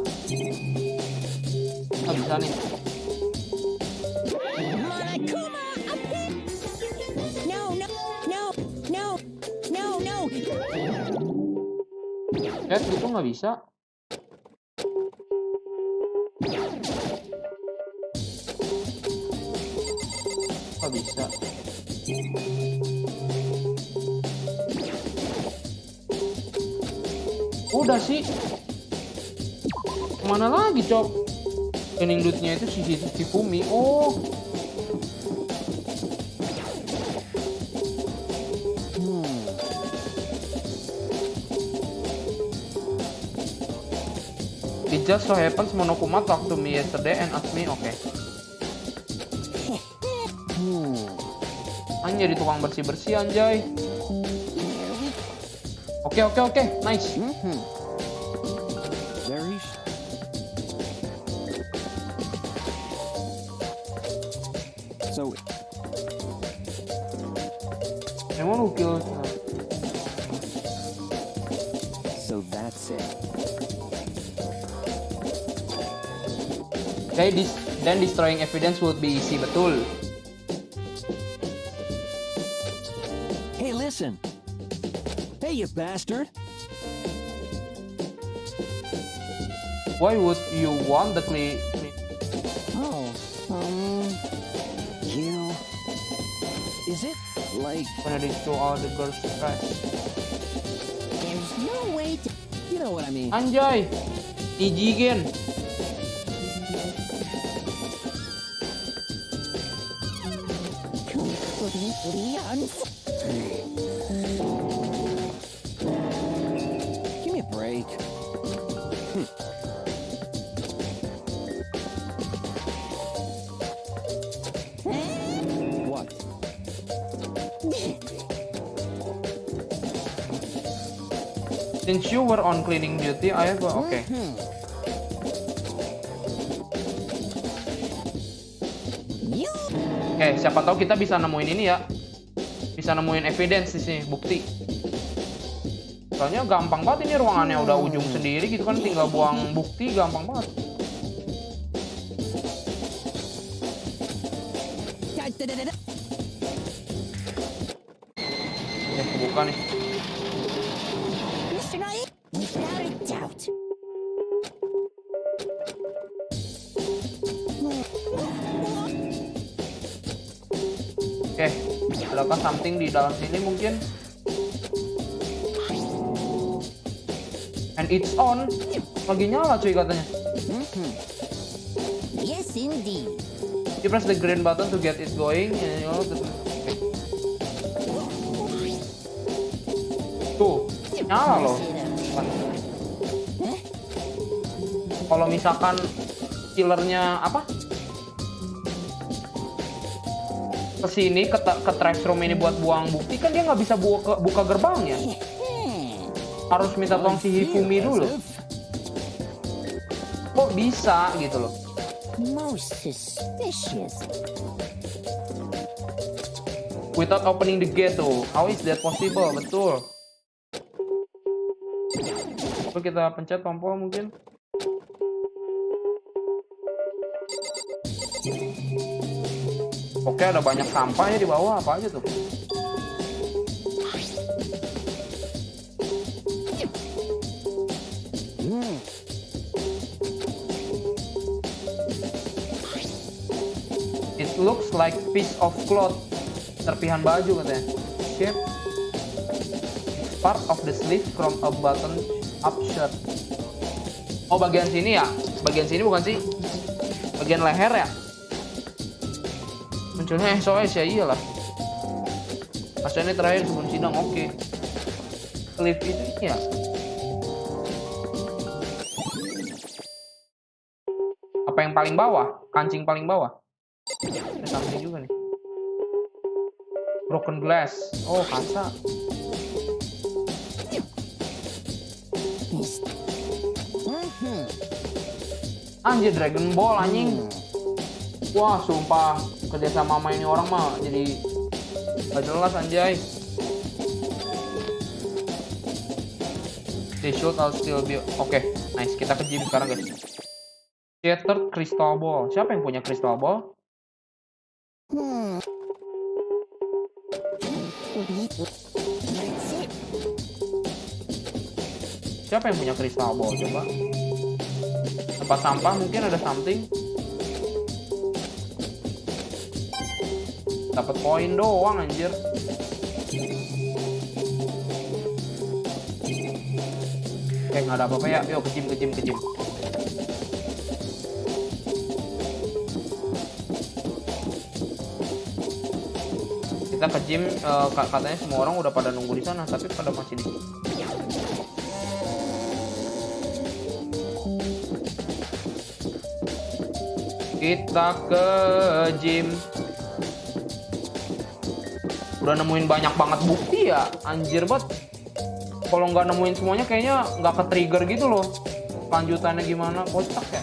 S1: Nggak bisa nih.
S3: No.
S1: Itu nggak bisa. Nggak bisa. Udah sih. Kemana lagi, Cok? Cleaning duty-nya itu si Fumi. Oh. It just so happens Monokuma talked to me yesterday and asked me, okay. Anjay, jadi tukang bersih-bersih anjay. Oke, nice.
S2: Very. So.
S1: Anyone who kills.
S2: So that's it.
S1: Okay, then destroying evidence would be easy, betul.
S2: Hey, listen. Hey, you bastard.
S1: Why would you want the
S2: Oh, you. Is it like
S1: when I show all the girls trash?
S3: There's no way to.
S2: you know what I mean?
S1: Anjay, Ijigen.
S2: Give me a break. What?
S1: Since you were on cleaning duty, I have okay. Oke, siapa tahu kita bisa nemuin ini ya. Bisa nemuin evidence di sini, bukti. Soalnya gampang banget ini ruangannya udah ujung sendiri gitu kan, tinggal buang bukti gampang banget. Ya, kebuka nih.
S3: Mr. Knight, without a doubt.
S1: Oke, adakah something di dalam sini mungkin? And it's on. Lagi nyala cuy katanya.
S3: Yes, indeed.
S1: You press the green button to get it going. Tuh, nyala loh. Kalau misalkan killernya apa? Kesini ke trash room ini buat buang bukti kan dia nggak bisa buka gerbangnya. Harus minta tolong si Hifumi dulu. Kok bisa gitu loh?
S3: Most suspicious.
S1: Without opening the gate tuh. How is that possible? Betul. Coba kita pencet tombol mungkin. Oke, ada banyak sampahnya di bawah. Apa aja tuh? It looks like piece of cloth. Serpihan baju katanya. Shape. Part of the sleeve from a button Upshot. Oh, bagian sini ya? Bagian sini bukan sih? Bagian leher ya? Munculnya SOS ya, iyalah. Aslinya terakhir sebelum sidang, oke. Clip itu ya. Apa yang paling bawah? Kancing paling bawah. Ada samping juga nih. Broken glass. Oh, kaca. Anjir, Dragon Ball anjing. Wah, sumpah kerjasama sama ini orang mah jadi gak jelas anjay. They should all still be. Oke, nice. Kita ke gym sekarang guys. Shattered crystal ball. Siapa yang punya crystal ball? Siapa yang punya crystal ball? Coba. Tempat sampah mungkin ada something. Dapat poin doang anjir. Nggak ada apa-apa ya. Yuk ke gym. Kita ke gym, katanya semua orang udah pada nunggu di sana, tapi pada masih di sini. Kita ke gym. Udah nemuin banyak banget bukti ya, anjir banget. Kalau nggak nemuin semuanya kayaknya nggak ke trigger gitu loh. Lanjutannya gimana? Kocak ya.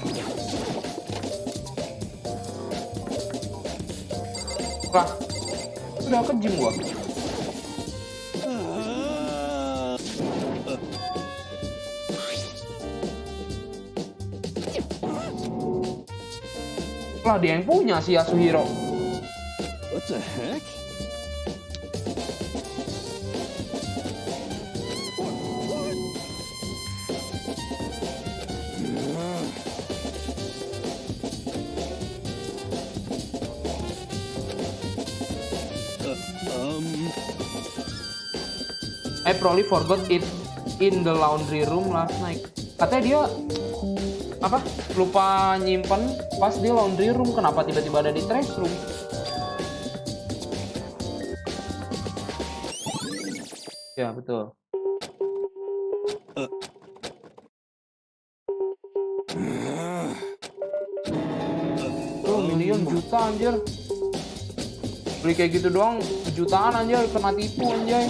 S1: Lah, udah ke gym gua. Lah, dia yang punya si Yasuhiro.
S2: What the heck?
S1: I probably forgot it in the laundry room last night. Katanya dia apa? Lupa nyimpen pas di laundry room. Kenapa tiba-tiba ada di trash room? Ya, betul. Milion juta anjir. Beli kayak gitu doang jutaan anjir, kena tipu anjay.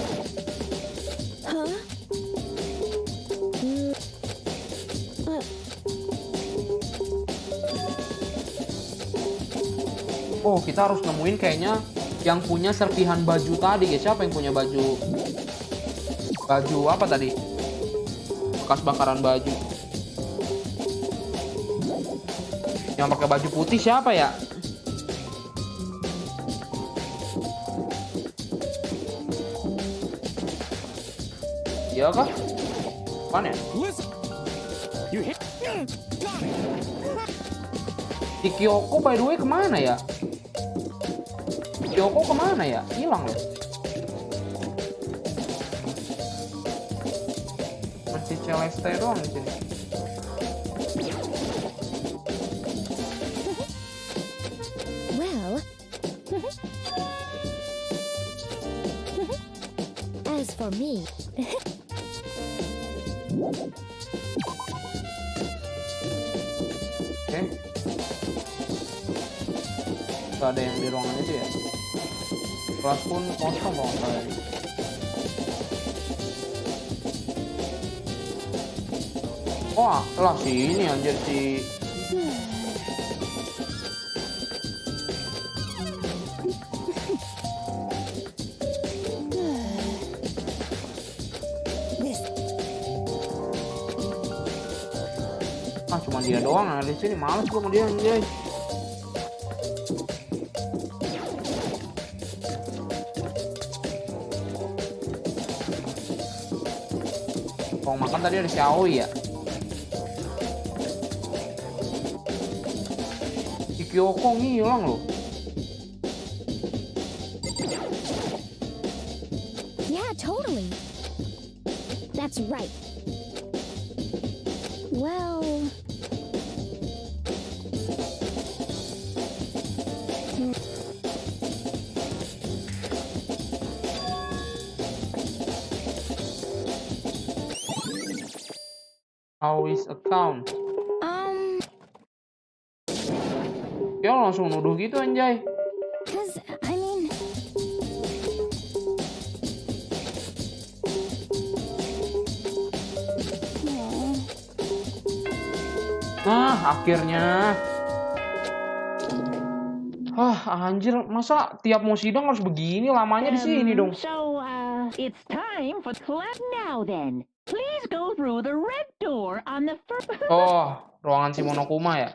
S1: Oh, kita harus nemuin kayaknya yang punya serpihan baju tadi guys. Siapa yang punya baju apa tadi? Bekas bakaran baju. Yang pakai baju putih siapa ya? Iya kah? Apaan ya? Si Kyoko by the way kemana ya? Kyoko kemana ya? Hilang loh. Masih Celeste doang di sini.
S4: Well, as for me,
S1: Oke. Gak ada yang di ruangan itu ya. Kelas pun kosong kalau nggak salah ini. Wah, lah sini anjir si. Ah, cuma dia doang yang ada di sini. Males gua sama dia anjay. Kalau makan tadi ada si Aoi ya. Si Kyoko ngilang loh.
S4: yeah, totally. That's right. Well,
S1: How is account?
S4: um,
S1: Ya langsung nuduh gitu anjay.
S4: cause I mean,
S1: Akhirnya. Anjir, masa tiap mau sidang harus begini lamanya di sini dong.
S5: So, it's time for class now then. Please go through the red door on the first...
S1: Oh, ruangan si Monokuma ya?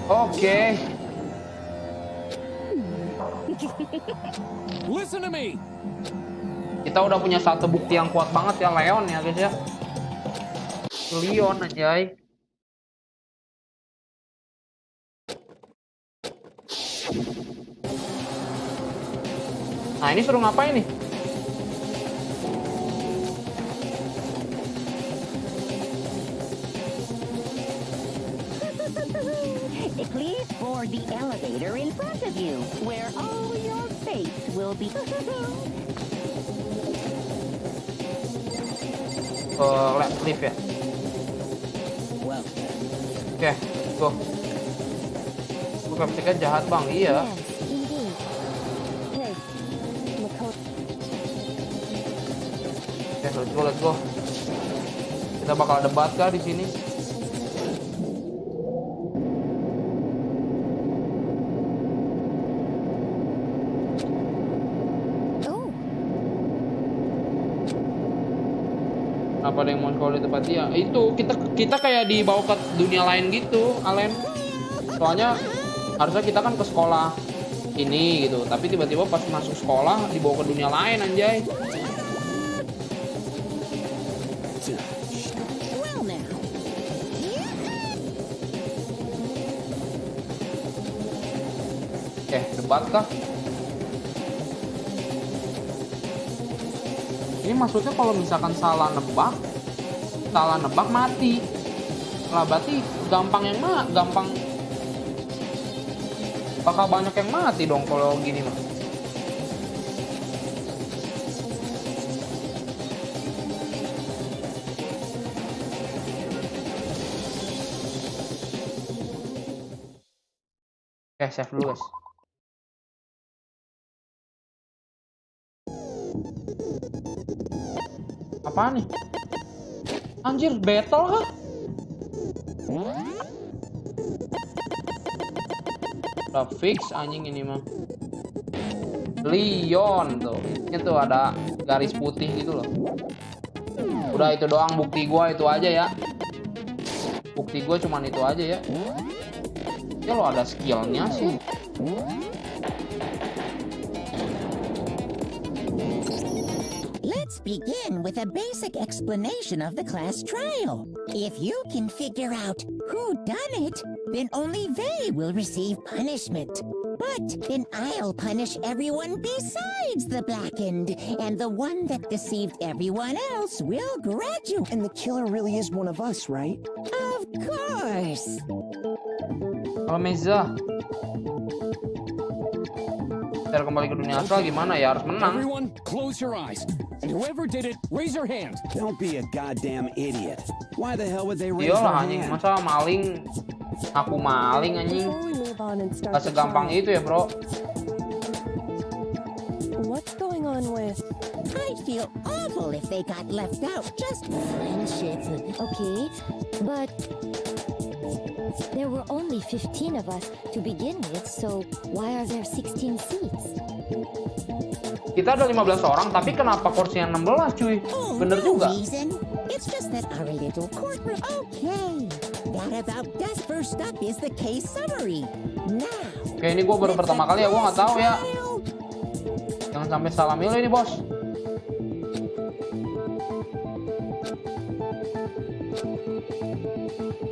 S1: Oke.
S2: Listen to me.
S1: Kita udah punya satu bukti yang kuat banget ya, Leon ya guys ya. Leon anjay. Nah ini suruh ngapain nih?
S5: Please board the elevator in front of you, where all your face will be...
S1: Lift ya. Oke, go. Bukan pikir jahat bang, iya.
S4: yes, indeed. Hey, Makoto.
S1: Oke, let's go. Kita bakal debat kah di sini?
S4: Oh,
S1: Apa ada yang mau sekolah di tempat dia? Itu kita kayak dibawa ke dunia lain gitu, Alen. Soalnya harusnya kita kan ke sekolah ini gitu, tapi tiba-tiba pas masuk sekolah dibawa ke dunia lain anjay.
S3: Well now.
S1: Oke, debat kah? Ini maksudnya kalau misalkan salah nebak mati. Lah berarti gampang bakal banyak yang mati dong kalau gini mah. Oke, save dulu guys. Apaan nih? Anjir, battle kah? Udah fix anjing ini mah. Leon tuh. Itu ada garis putih gitu loh. Udah itu doang bukti gua itu aja ya. Bukti gua cuman itu aja ya. Ya lo ada skillnya sih.
S3: Let's begin with a basic explanation of the class trial. If you can figure out who done it, then only they will receive punishment. But then I'll punish everyone besides the blackened, and the one that deceived everyone else will graduate.
S6: And the killer really is one of us, right?
S3: Of course.
S1: Kalau Meza cara kembali ke dunia asal gimana ya, harus menang.
S2: Everyone, close your eyes. And whoever did it, raise your hand.
S6: Don't be a goddamn idiot. Why the hell would they raise their
S1: Iyalah anjing,
S6: hand?
S1: masa maling aku maling anjing.
S7: Before we move on and start
S1: Gak
S7: the
S1: segampang
S7: trial,
S1: itu ya bro.
S7: what's going on with...
S3: I'd feel awful if they got left out. Just friendship.
S4: okay, but there were only 15 of us to begin with, so why are there 16 seats?
S1: Kita ada 15 orang, tapi kenapa kursinya 16 cuy?
S3: Oh,
S1: Bener
S3: no
S1: juga.
S3: reason. It's just that our little courtroom. Okay. That about does first up is the case summary. Now.
S1: Oke, ini gue baru pertama kali ya, gue nggak tahu ya. Jangan sampai salah milih nih bos.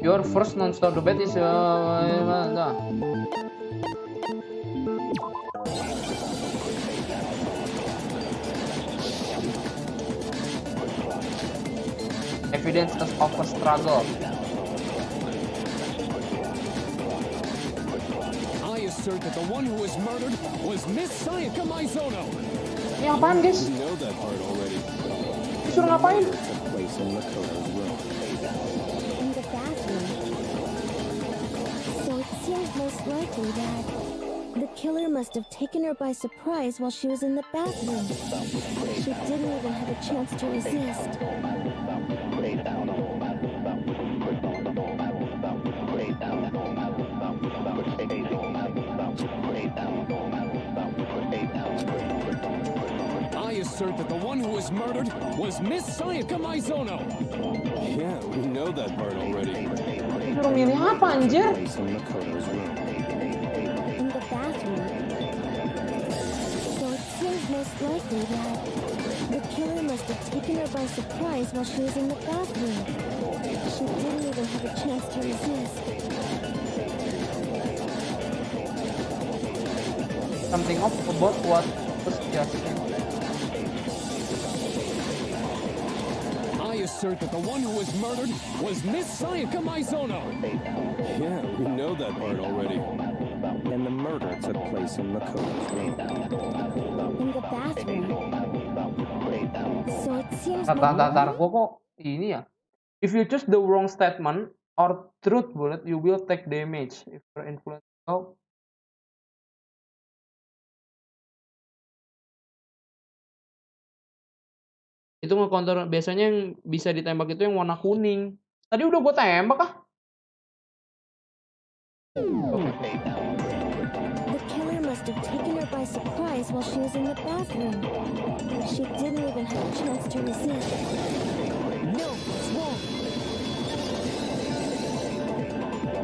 S1: Your first non-stop debate is evidence of a struggle.
S2: I assert that the one who was murdered was Miss Sayaka Maizono.
S1: Ini apaan, guys?
S2: You know that part already.
S1: Disuruh ngapain?
S2: Took place in Makoto's room.
S4: In the bathroom. So it seems most likely that the killer must have taken her by surprise while she was in the bathroom. She didn't even have a chance to resist.
S2: I assert that the one who was murdered was Miss Sayaka Maizono. Yeah, we know that part already.
S1: Disuruh milih apa, anjir?
S2: Place in Makoto's room.
S4: In the bathroom. So it seems most likely that the killer must have taken her by surprise while she was in the bathroom. She didn't even have a chance to resist.
S1: Something off about what was just.
S2: I assert that the one who was murdered was Miss Sayaka Maizono. Yeah, we know that part already. And the murder took place in Makoto's room.
S4: In the bathroom. So it seems
S1: Tar, gua kok ini ya. If you choose the wrong statement or truth bullet, you will take damage. If you're influenced, itu nge-counter, biasanya yang bisa ditembak itu yang warna kuning. Tadi udah gue tembak ah.
S4: the killer must have taken her by surprise while she was in the bathroom. She didn't even have a chance to resist. No, it's wrong.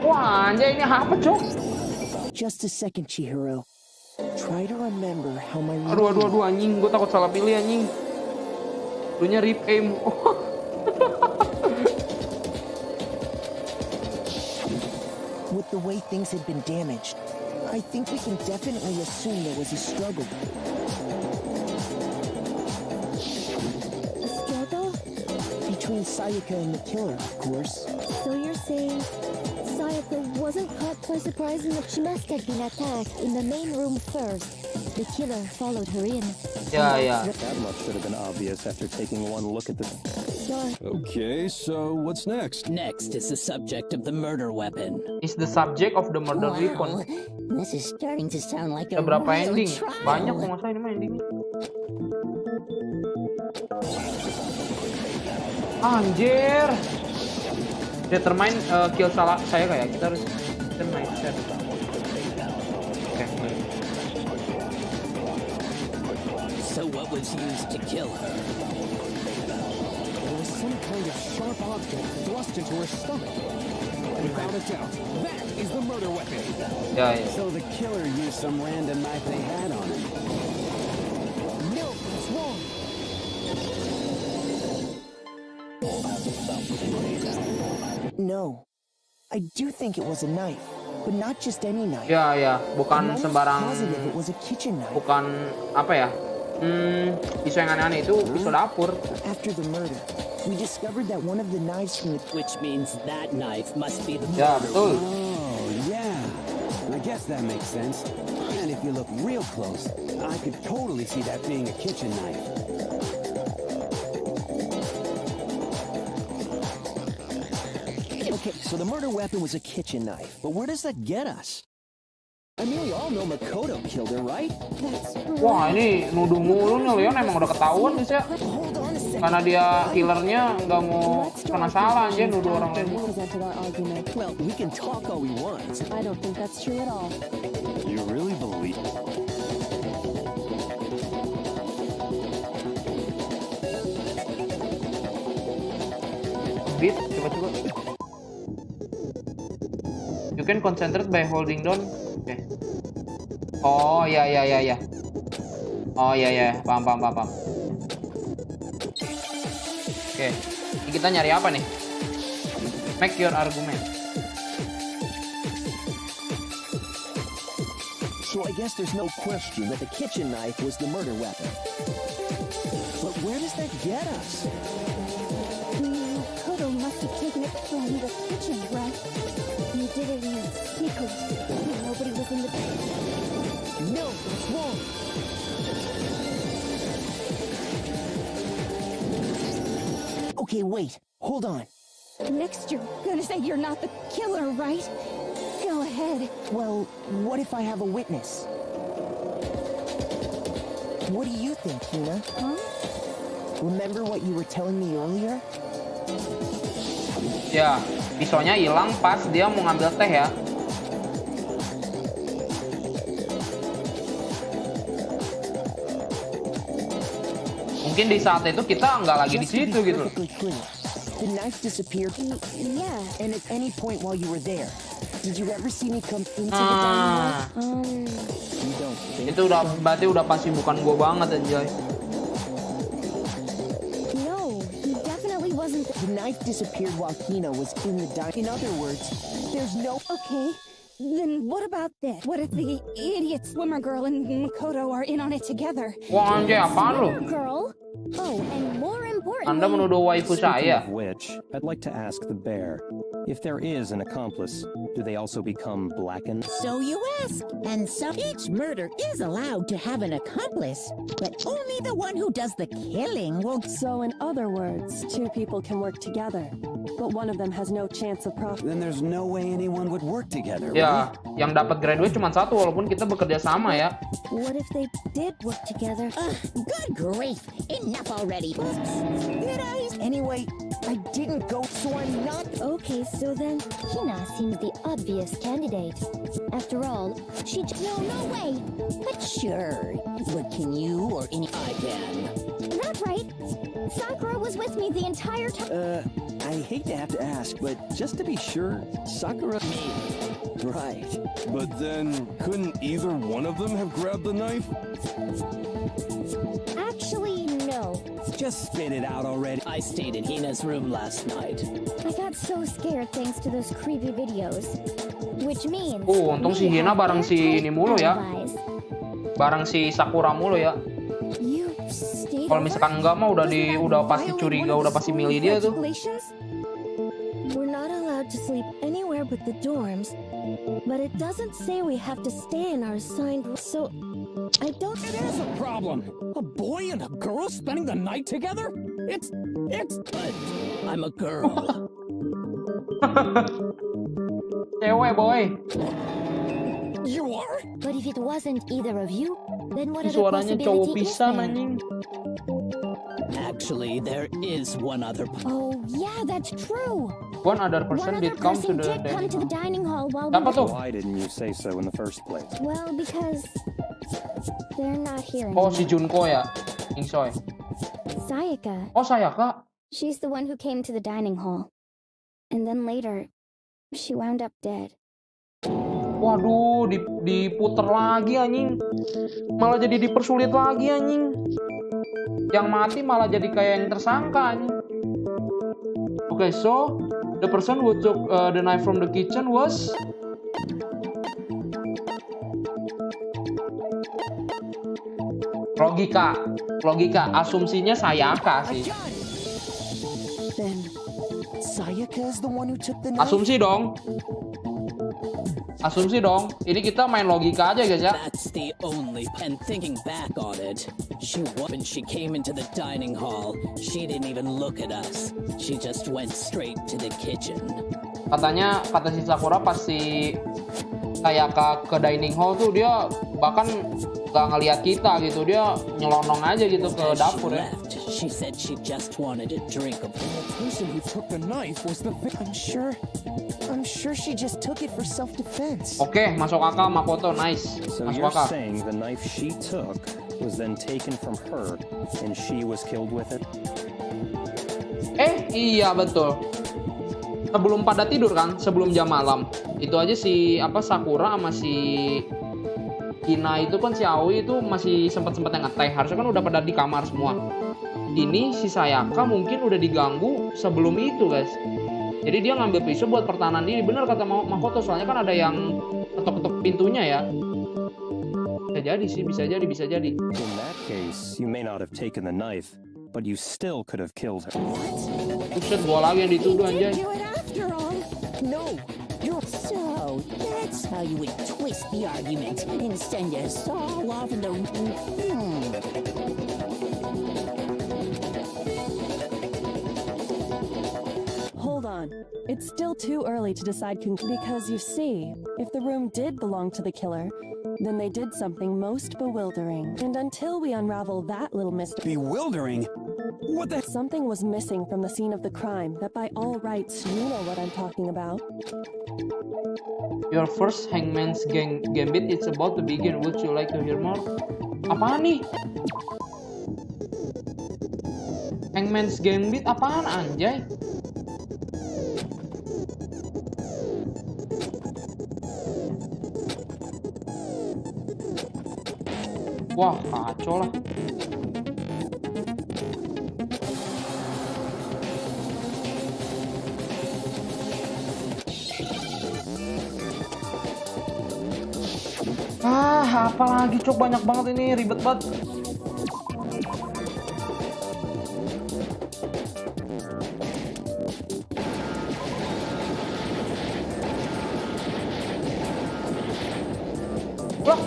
S1: Wah, anjay, ini apa, Cok?
S8: Just a second, Chihiro. Try to remember how my
S1: Aduh, anjing, gue takut salah pilih, anjing. Dunya rip aim.
S8: With the way things had been damaged, I think we can definitely assume there was a struggle.
S4: A struggle?
S8: Between Sayaka and the killer, of course.
S4: So you're saying Sayaka wasn't caught by surprise and that she must have been attacked in the main room first. The killer followed her in.
S1: Ya.
S2: That much should have been obvious after taking one look at the...
S4: Sure.
S2: Okay, so what's next?
S9: Next is the subject of the murder weapon.
S1: Is the subject of the murder
S3: Wow,
S1: weapon.
S3: this is starting to sound like a
S1: Ada berapa
S3: real
S1: ending?
S3: trial.
S1: Banyak kok, nggak salah ini mah endingnya. Anjir. Determine kill salah saya kayak kita harus determine set. Oke.
S9: So what was used to kill her?
S2: There was some kind of sharp object thrust into her stomach. Without a doubt, that is the murder weapon.
S1: Ya.
S6: So the killer used some random knife they had on him.
S2: No, that's wrong.
S8: No. I do think it was a knife, but not just any knife.
S1: Ya, bukan
S8: I'm almost
S1: sembarang,
S8: positive it was a kitchen knife.
S1: bukan apa ya? Pisau yang aneh-aneh itu pisau dapur.
S8: After the murder, we discovered that one of the knives from the
S9: Which means that knife must be the
S1: Ya,
S9: murder
S1: betul.
S6: Oh, yeah. I guess that makes sense. And if you look real close, I could totally see that being a kitchen knife.
S8: Okay, so the murder weapon was a kitchen knife, but where does that get us? I mean, we all know Makoto killed her, right?
S1: Wah, ini nuduh mulu nih Leon, emang udah ketahuan sih ya.
S8: Hold on a second.
S1: Karena dia killernya nggak mau kena salah aja nuduh orang lain mulu.
S7: Presented our argument.
S8: Well, we can talk all we want.
S7: I don't think that's true at all.
S2: You really believe...
S1: Beat, coba. You can concentrate by holding down. Oke. Oh, ya. Oh, ya. Paham. Oke. Kita nyari apa nih? Make your argument.
S8: So I guess there's no question that the kitchen knife was the murder weapon. But where does that get us?
S4: Makoto must have taken it from the kitchen, right? You did it in secret. Nobody was in the...
S8: No, that's wrong. Okay, wait. Hold on.
S4: Next, you're gonna say you're not the killer, right? Go ahead.
S8: Well, what if I have a witness? What do you think, Hina?
S4: Huh?
S8: Remember what you were telling me earlier?
S1: Ya, pisaunya hilang pas dia mau ngambil teh ya. Mungkin di saat itu kita nggak lagi di situ gitu.
S8: The knife disappeared.
S4: Yeah.
S8: And at any point while you were there, did you ever see me come into the dining hall? You don't think
S1: Itu udah berarti udah pasti bukan gue banget anjay.
S4: No, he definitely wasn't.
S8: the knife disappeared while Hina was in the dining? In other words, there's no...
S4: Okay. Then what about this? What if the idiot swimmer girl and Makoto are in on it together?
S1: Wah anjay, apaan lu?
S4: Swimmer girl? Oh, and more importantly...
S1: Anda menuduh waifu saya?
S2: Speaking of which, I'd like to ask the bear, if there is an accomplice, do they also become blackened?
S3: So you ask. And so each murder is allowed to have an accomplice, but only the one who does the killing will...
S7: So in other words, two people can work together, but one of them has no chance of profit.
S6: Then there's no way anyone would work together,
S1: Ya, yang dapat graduate cuma satu walaupun kita bekerja sama ya.
S4: What if they did work together?
S3: Good grief. Enough already.
S8: Did I? Anyway, I didn't go, so I'm not...
S4: Okay, so then Hina seems the obvious candidate. After all, she...
S3: No way. But sure. But can you or any... I can.
S4: That's right. Sakura was with me the entire time.
S6: I hate to have to ask, but just to be sure, Sakura... Right.
S2: But then, couldn't either one of them have grabbed the knife?
S4: Actually, no.
S6: Just spit it out already.
S9: I stayed in Hina's room last night.
S4: I got so scared thanks to those creepy videos. Which means...
S1: Untung si Hina bareng si ini mulu ya. Bareng si Sakura mulu ya. Kalau misalkan enggak mah udah pasti curiga, udah pasti milih dia tuh.
S4: We're not allowed to sleep anywhere but the dorms, but it doesn't say we have to stay in our assigned room. So I don't...
S10: There's a problem. A boy and a girl spending the night together? It's...
S9: But I'm a girl.
S1: Cewek boy.
S10: You are?
S4: But if it wasn't either of you, then what other
S1: Suaranya cowok
S4: possibility is
S1: pisan
S4: there?
S1: anjing.
S9: Actually, there is one other...
S4: Oh, yeah, that's true.
S1: One other person
S4: One other
S1: did come to
S4: person
S1: the
S4: did come to the dining hall while we
S1: Siapa
S4: were...
S1: tuh?
S2: Why didn't you say so in the first place?
S4: Well, because they're not here
S1: Oh,
S4: anymore.
S1: si Junko ya. Ingsoy.
S4: Sayaka,
S1: Oh, Sayaka.
S4: she's the one who came to the dining hall. And then later, she wound up dead.
S1: Waduh, diputer lagi anjing. Malah jadi dipersulit lagi anjing. Yang mati malah jadi kayak yang tersangka anjing. Okay, so the person who took the knife from the kitchen was... Logika, asumsinya Sayaka sih.
S8: Then, Sayaka is the one who took the knife?
S1: Asumsi dong. Ini kita main logika aja guys ya.
S9: That's the only... And thinking back on it, when she came into the dining hall, she didn't even look at us. She just went straight to the kitchen.
S1: Katanya, kata si Sakura pas si Sayaka ke dining hall tuh dia bahkan gak ngeliat kita gitu. Dia nyelonong aja gitu ke dapur ya.
S9: She said she just wanted a drink of...
S10: The person who took the knife was the...
S8: I'm sure she just took it for self-defense.
S1: Oke, masuk akal Makoto, nice.
S2: So
S1: Masuk
S2: you're
S1: akal.
S2: saying the knife she took was then taken from her and she was killed with it?
S1: Iya betul. Sebelum pada tidur kan, sebelum jam malam. Itu aja si Sakura sama si Hina itu kan si Aoi itu masih sempat-sempat yang ngeteh. Harusnya kan udah pada di kamar semua. ini si Sayaka mungkin udah diganggu sebelum itu, guys. Jadi dia ngambil pisau buat pertahanan diri. Bener kata Makoto, soalnya kan ada yang ketok-ketok pintunya ya. Bisa jadi sih, bisa jadi.
S2: In that case, you may not have taken the knife, but you still could have killed her.
S1: Buset, gua lagi yang dituduh anjay.
S3: Do it after all. No, you're so. That's how you would twist the argument and send us all off in the.
S7: Hold on. It's still too early to decide because you see, if the room did belong to the killer, then they did something most bewildering. And until we unravel that little mystery,
S6: Bewildering? What the?
S7: something was missing from the scene of the crime that by all rights, you know what I'm talking about.
S1: Your first Hangman's Gambit is about to begin. Would you like to hear more? Apaan nih? Hangman's Gambit apaan anjay? Wah, kacau lah. Apa lagi cok, banyak banget ini, ribet banget. Lah.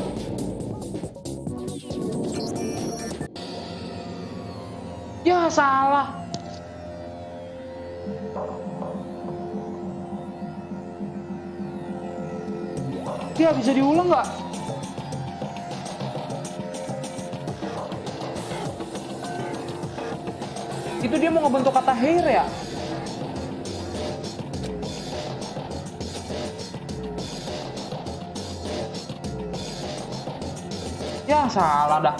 S1: Ya salah. Ya bisa diulang nggak? Itu dia mau ngebentuk kata hair ya? Ya salah dah.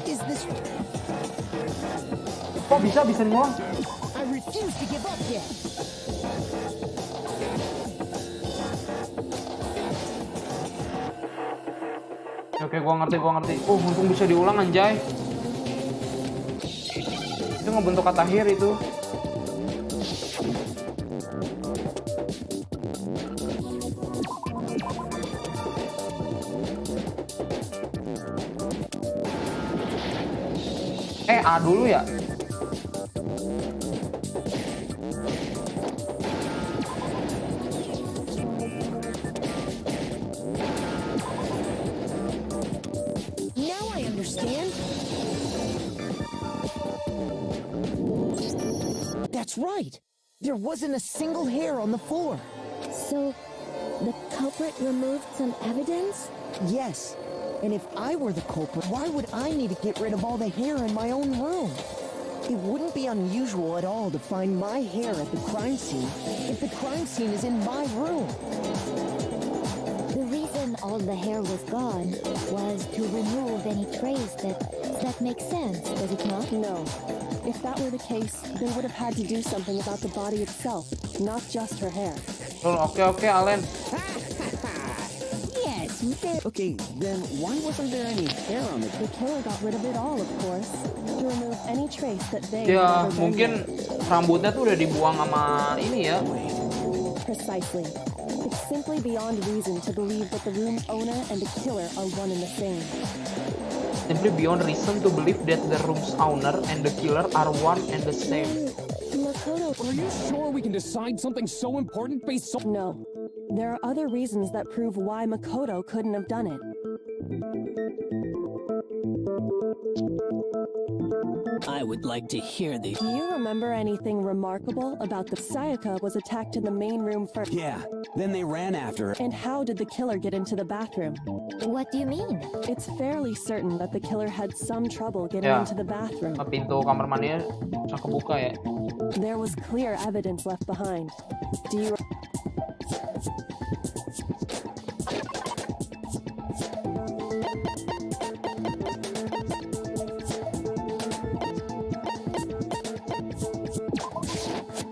S3: Is this?
S1: Kok bisa ngulang?
S3: I refuse to give up yet.
S1: Oke, gua ngerti. Oh, untung bisa diulang anjay. Itu ngebentuk kata hair itu. A dulu ya.
S3: Now I understand. That's right. There wasn't a single hair on the floor.
S4: So, the culprit removed some evidence?
S3: Yes. And if I were the culprit, why would I need to get rid of all the hair in my own room? It wouldn't be unusual at all to find my hair at the crime scene if the crime scene is in my room.
S4: The reason all the hair was gone was to remove any trace that makes sense, does it not?
S7: No. If that were the case, they would have had to do something about the body itself, not just her hair.
S1: Oke, Allen.
S8: Okay, then why wasn't there any hair on it?
S7: The killer got rid of it all, of course, to remove any trace that they
S1: Ya,
S7: had ever
S1: mungkin rambutnya tuh udah dibuang sama ini ya.
S7: Precisely. It's simply beyond reason to believe that the room's owner and the killer are one and the same.
S1: Simply beyond reason to believe that the room's owner and the killer are one and the same.
S4: Makoto,
S10: Are you sure we can decide something so important based on...
S7: No. There are other reasons that prove why Makoto couldn't have done it.
S9: I would like to hear the...
S7: Do you remember anything remarkable about the Sayaka was attacked in the main room first?
S6: Yeah, then they ran after her.
S7: And how did the killer get into the bathroom?
S4: what do you mean?
S7: It's fairly certain that the killer had some trouble getting
S1: Ya.
S7: into the bathroom.
S1: Pintu kamar mandinya bisa kebuka ya.
S7: There was clear evidence left behind. Do you...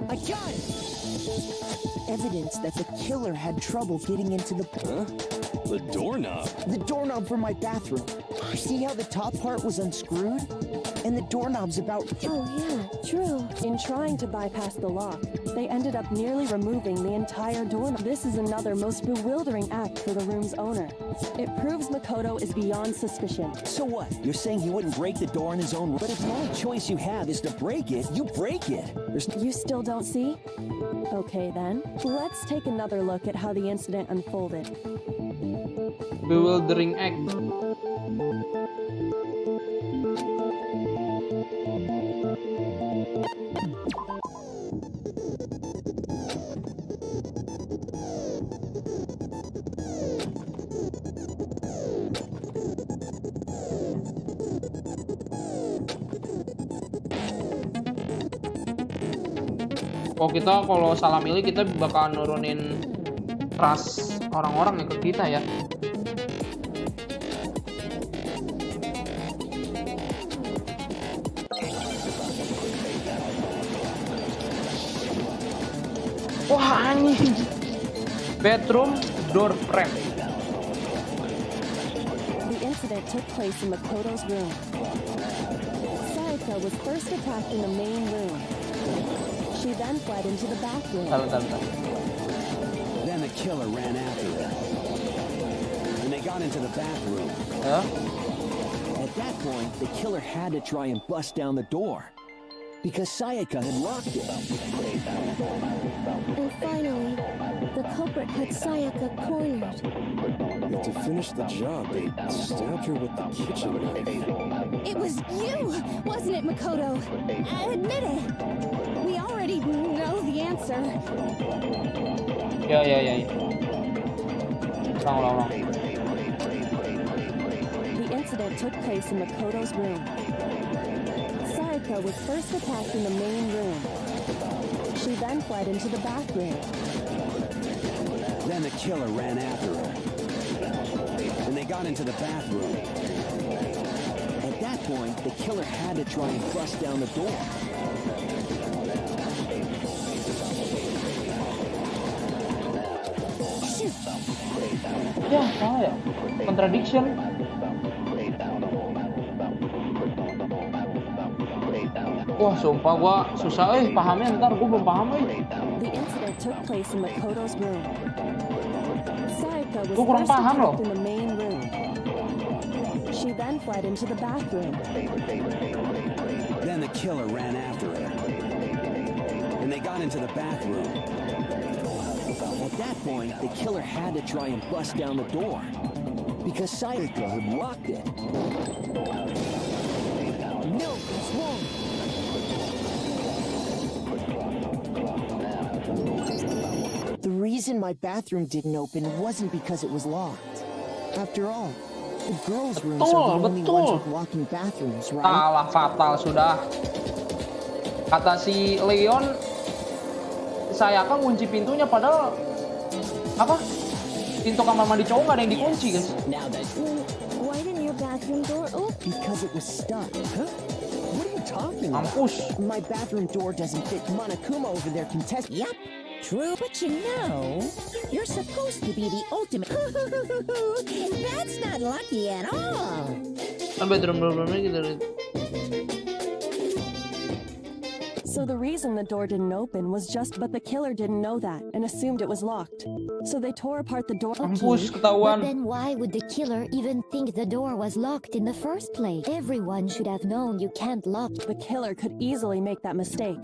S8: I got it! Evidence that the killer had trouble getting into the...
S2: Huh? The doorknob?
S8: The doorknob for my bathroom. See how the top part was unscrewed? And the doorknob's about...
S4: Oh, yeah, true.
S7: In trying to bypass the lock, they ended up nearly removing the entire doorknob. This is another most bewildering act for the room's owner. It proves Makoto is beyond suspicion.
S8: So what? You're saying he wouldn't break the door in his own room? But if the only choice you have is to break it, you break it.
S7: You still don't see? Okay then, let's take another look at how the incident unfolded.
S1: Bewildering act. Kita kalau salah milih kita bakal nurunin trust orang-orang yang ke kita ya. Wah anjing. Bedroom door frame.
S7: The incident took place in Makoto's room. Sayaka was first attacked in the main room. She then fled into the bathroom.
S6: Then the killer ran after her. And they got into the bathroom.
S8: At that point, the killer had to try and bust down the door. Because Sayaka had locked it.
S4: And finally, the culprit had Sayaka cornered.
S2: But to finish the job, they stabbed her with the kitchen knife.
S3: It was you, wasn't it, Makoto? Admit it. We already know the answer.
S1: Ya. Ulang.
S7: The incident took place in Makoto's room. Sayaka was first attacked in the main room. She then fled into the bathroom.
S6: Then the killer ran after her. And they got into the bathroom.
S8: At that point, the killer had to try and bust down the door.
S1: Ya, salah ya. Contradiction. Wah, sumpah gua susah pahamnya, ntar gua belum paham
S7: The incident took place in Makoto's room. Sayaka was
S1: Gua kurang
S7: first
S1: paham loh.
S7: attacked in the main room. She then fled into the bathroom.
S6: Then the killer ran after her. And they got into the bathroom.
S8: At that point, the killer had to try and bust down the door. Because Sayaka had locked it. No, it's wrong. The reason my bathroom didn't open wasn't because it was locked. After all, the girls' rooms are the only ones with locking bathrooms, right?
S1: Salah fatal sudah. Kata si Leon, saya kan kunci pintunya padahal apa? Pintu kamar mandi cowok nggak ada yang dikunci, guys.
S4: Why didn't your bathroom door open?
S8: Because it was stuck. Huh? What are you talking about?
S1: Mampus.
S8: My bathroom door doesn't fit. Monokuma over there can test.
S3: Yep, true, but you know, you're supposed to be the ultimate. That's not lucky at all.
S1: Kan bedroom-bedroomnya gitu.
S7: So the reason the door didn't open was but the killer didn't know that and assumed it was locked. So they tore apart the door.
S1: Mampus,
S4: But
S1: ketahuan.
S4: then why would the killer even think the door was locked in the first place? Everyone should have known you can't lock.
S7: The killer could easily make that mistake.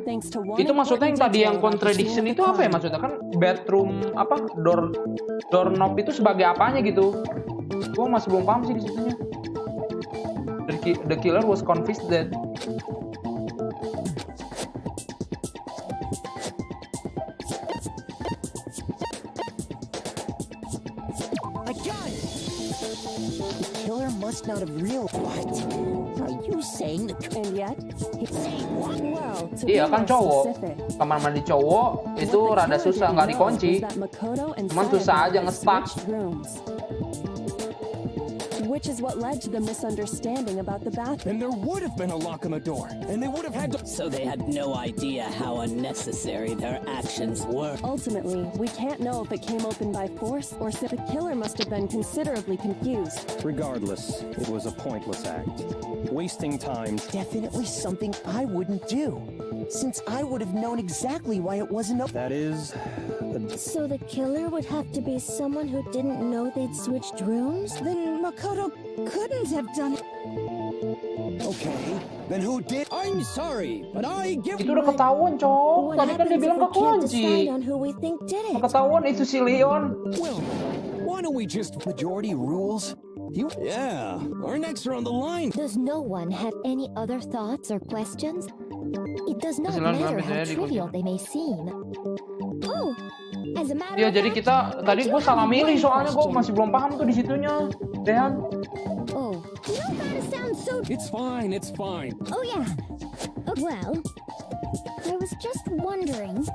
S7: Thanks to one
S1: Itu maksudnya yang
S7: important
S1: tadi yang
S7: detail about the
S1: contradiction
S7: scene of
S1: itu
S7: the
S1: apa ya
S7: crime.
S1: maksudnya? Kan bedroom apa doorknob itu sebagai apanya gitu? Gua masih belum paham sih di situnya. The killer was convinced that
S8: The killer must not have realized. What? Are you saying
S7: And yet, well, to
S1: iya
S7: be
S1: kan
S7: more
S1: cowok.
S7: specific,
S1: Kamar mandi cowok itu
S7: what the
S1: rada
S7: killer
S1: susah
S7: didn't
S1: nggak
S7: know
S1: dikunci.
S7: was that Makoto and
S1: Cuman susah
S7: Sayaka
S1: aja
S7: had
S1: nge-stuck.
S7: switched rooms. which is what led to the misunderstanding about the bathroom.
S10: Then there would have been a lock on the door, and they would have had to.
S9: So they had no idea how unnecessary their actions were.
S7: Ultimately, we can't know if it came open by force or if the killer must have been considerably confused.
S2: Regardless, it was a pointless act. Wasting time.
S8: Definitely something I wouldn't do, since I would have known exactly why it wasn't open.
S2: That is...
S4: So the killer would have to be someone who didn't know they'd switched rooms?
S8: Then Makoto couldn't have done it. Okay, then who did?
S10: I'm sorry, but I give.
S1: Itu udah ketahuan, Cok.
S4: What
S1: Tadi kan dia
S4: happens
S1: bilang
S4: if we can't decide
S1: kekunci.
S4: on who we think did it?
S1: Ketahuan itu si Leon.
S10: Well, why don't we just
S8: Majority rules?
S10: you? Yeah, our necks are on the line.
S4: Does no one have any other thoughts or questions? It does not
S1: Silakan,
S4: matter
S1: Mbak,
S4: how
S1: saya
S4: trivial they may seem. Oh, as a matter
S1: Iya,
S4: of
S1: jadi
S4: fact,
S1: kita tadi
S4: I do
S1: gue salah
S4: have
S1: milih
S4: one
S1: soalnya gue
S4: question.
S1: masih belum paham tuh di situnya. Dehan.
S4: Oh, you don't gotta sound so.
S10: It's fine, it's fine.
S4: Oh yeah. Well, I was just wondering,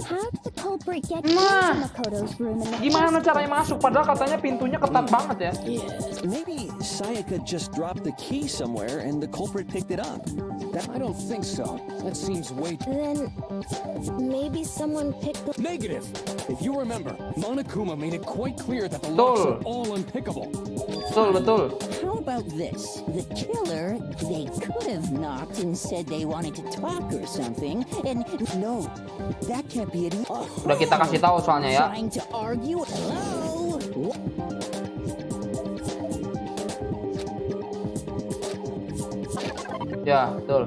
S4: how did the culprit get into Makoto's room in the
S1: Gimana
S4: first
S1: caranya masuk? Padahal katanya pintunya ketat banget ya.
S11: Maybe Sayaka just dropped the key somewhere and the culprit picked it up.
S10: I don't think so. That seems way
S4: Then maybe someone picked the.
S10: negative. If you remember, Monokuma made it quite clear that the locks are all unpickable.
S1: Betul, betul.
S3: How about this? The killer, they could have knocked and said they wanted to talk or something, and
S8: No, that can't be it.
S1: Udah kita kasih tahu soalnya ya.
S3: trying to argue. Hello?
S1: Ya, betul.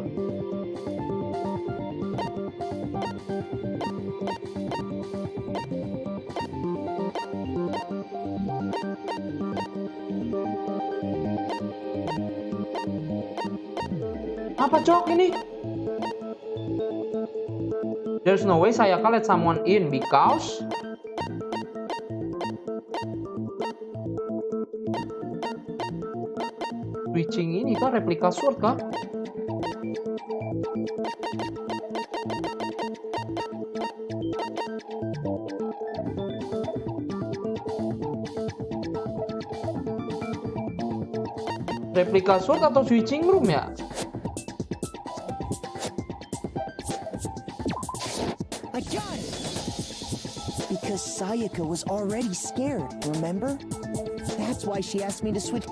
S1: Apa, Cok, ini? There's no way Sayaka let someone in because switching ini kah replika sword kah? Replika sword atau switching room ya?
S8: I got it! Because Sayaka was already scared, remember? That's why she asked me to switch.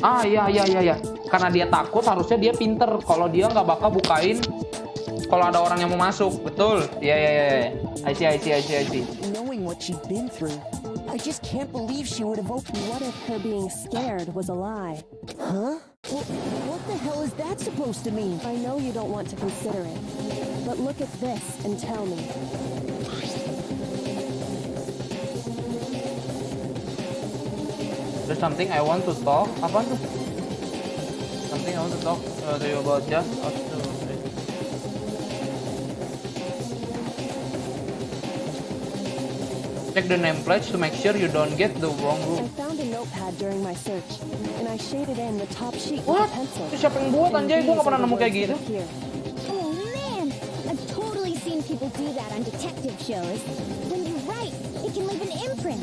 S1: Ah, iya. Karena dia takut, harusnya dia pinter. Kalau dia nggak bakal bukain kalau ada orang yang mau masuk. Betul. Iya. I see.
S8: Knowing what she'd been through, I just can't believe she would have opened.
S7: What if her being scared was a lie?
S8: Huh? What the hell is that supposed to mean?
S7: I know you don't want to consider it, but look at this and tell me.
S1: There's something I want to talk. Apa tuh? Something I want to talk to you about just us two. Check the nameplates to make sure you don't get the wrong
S7: I
S1: room.
S7: found a notepad during my search, and I shaded in the top sheet
S1: What?
S7: with a pencil.
S1: Itu siapa yang buat,
S7: And
S1: anjay? Gue
S7: these
S1: nggak pernah
S7: are the
S1: nemu kayak
S7: words
S1: gitu.
S7: that appear.
S4: Oh man, I've totally seen people do that on detective shows. When you write, it can leave an imprint.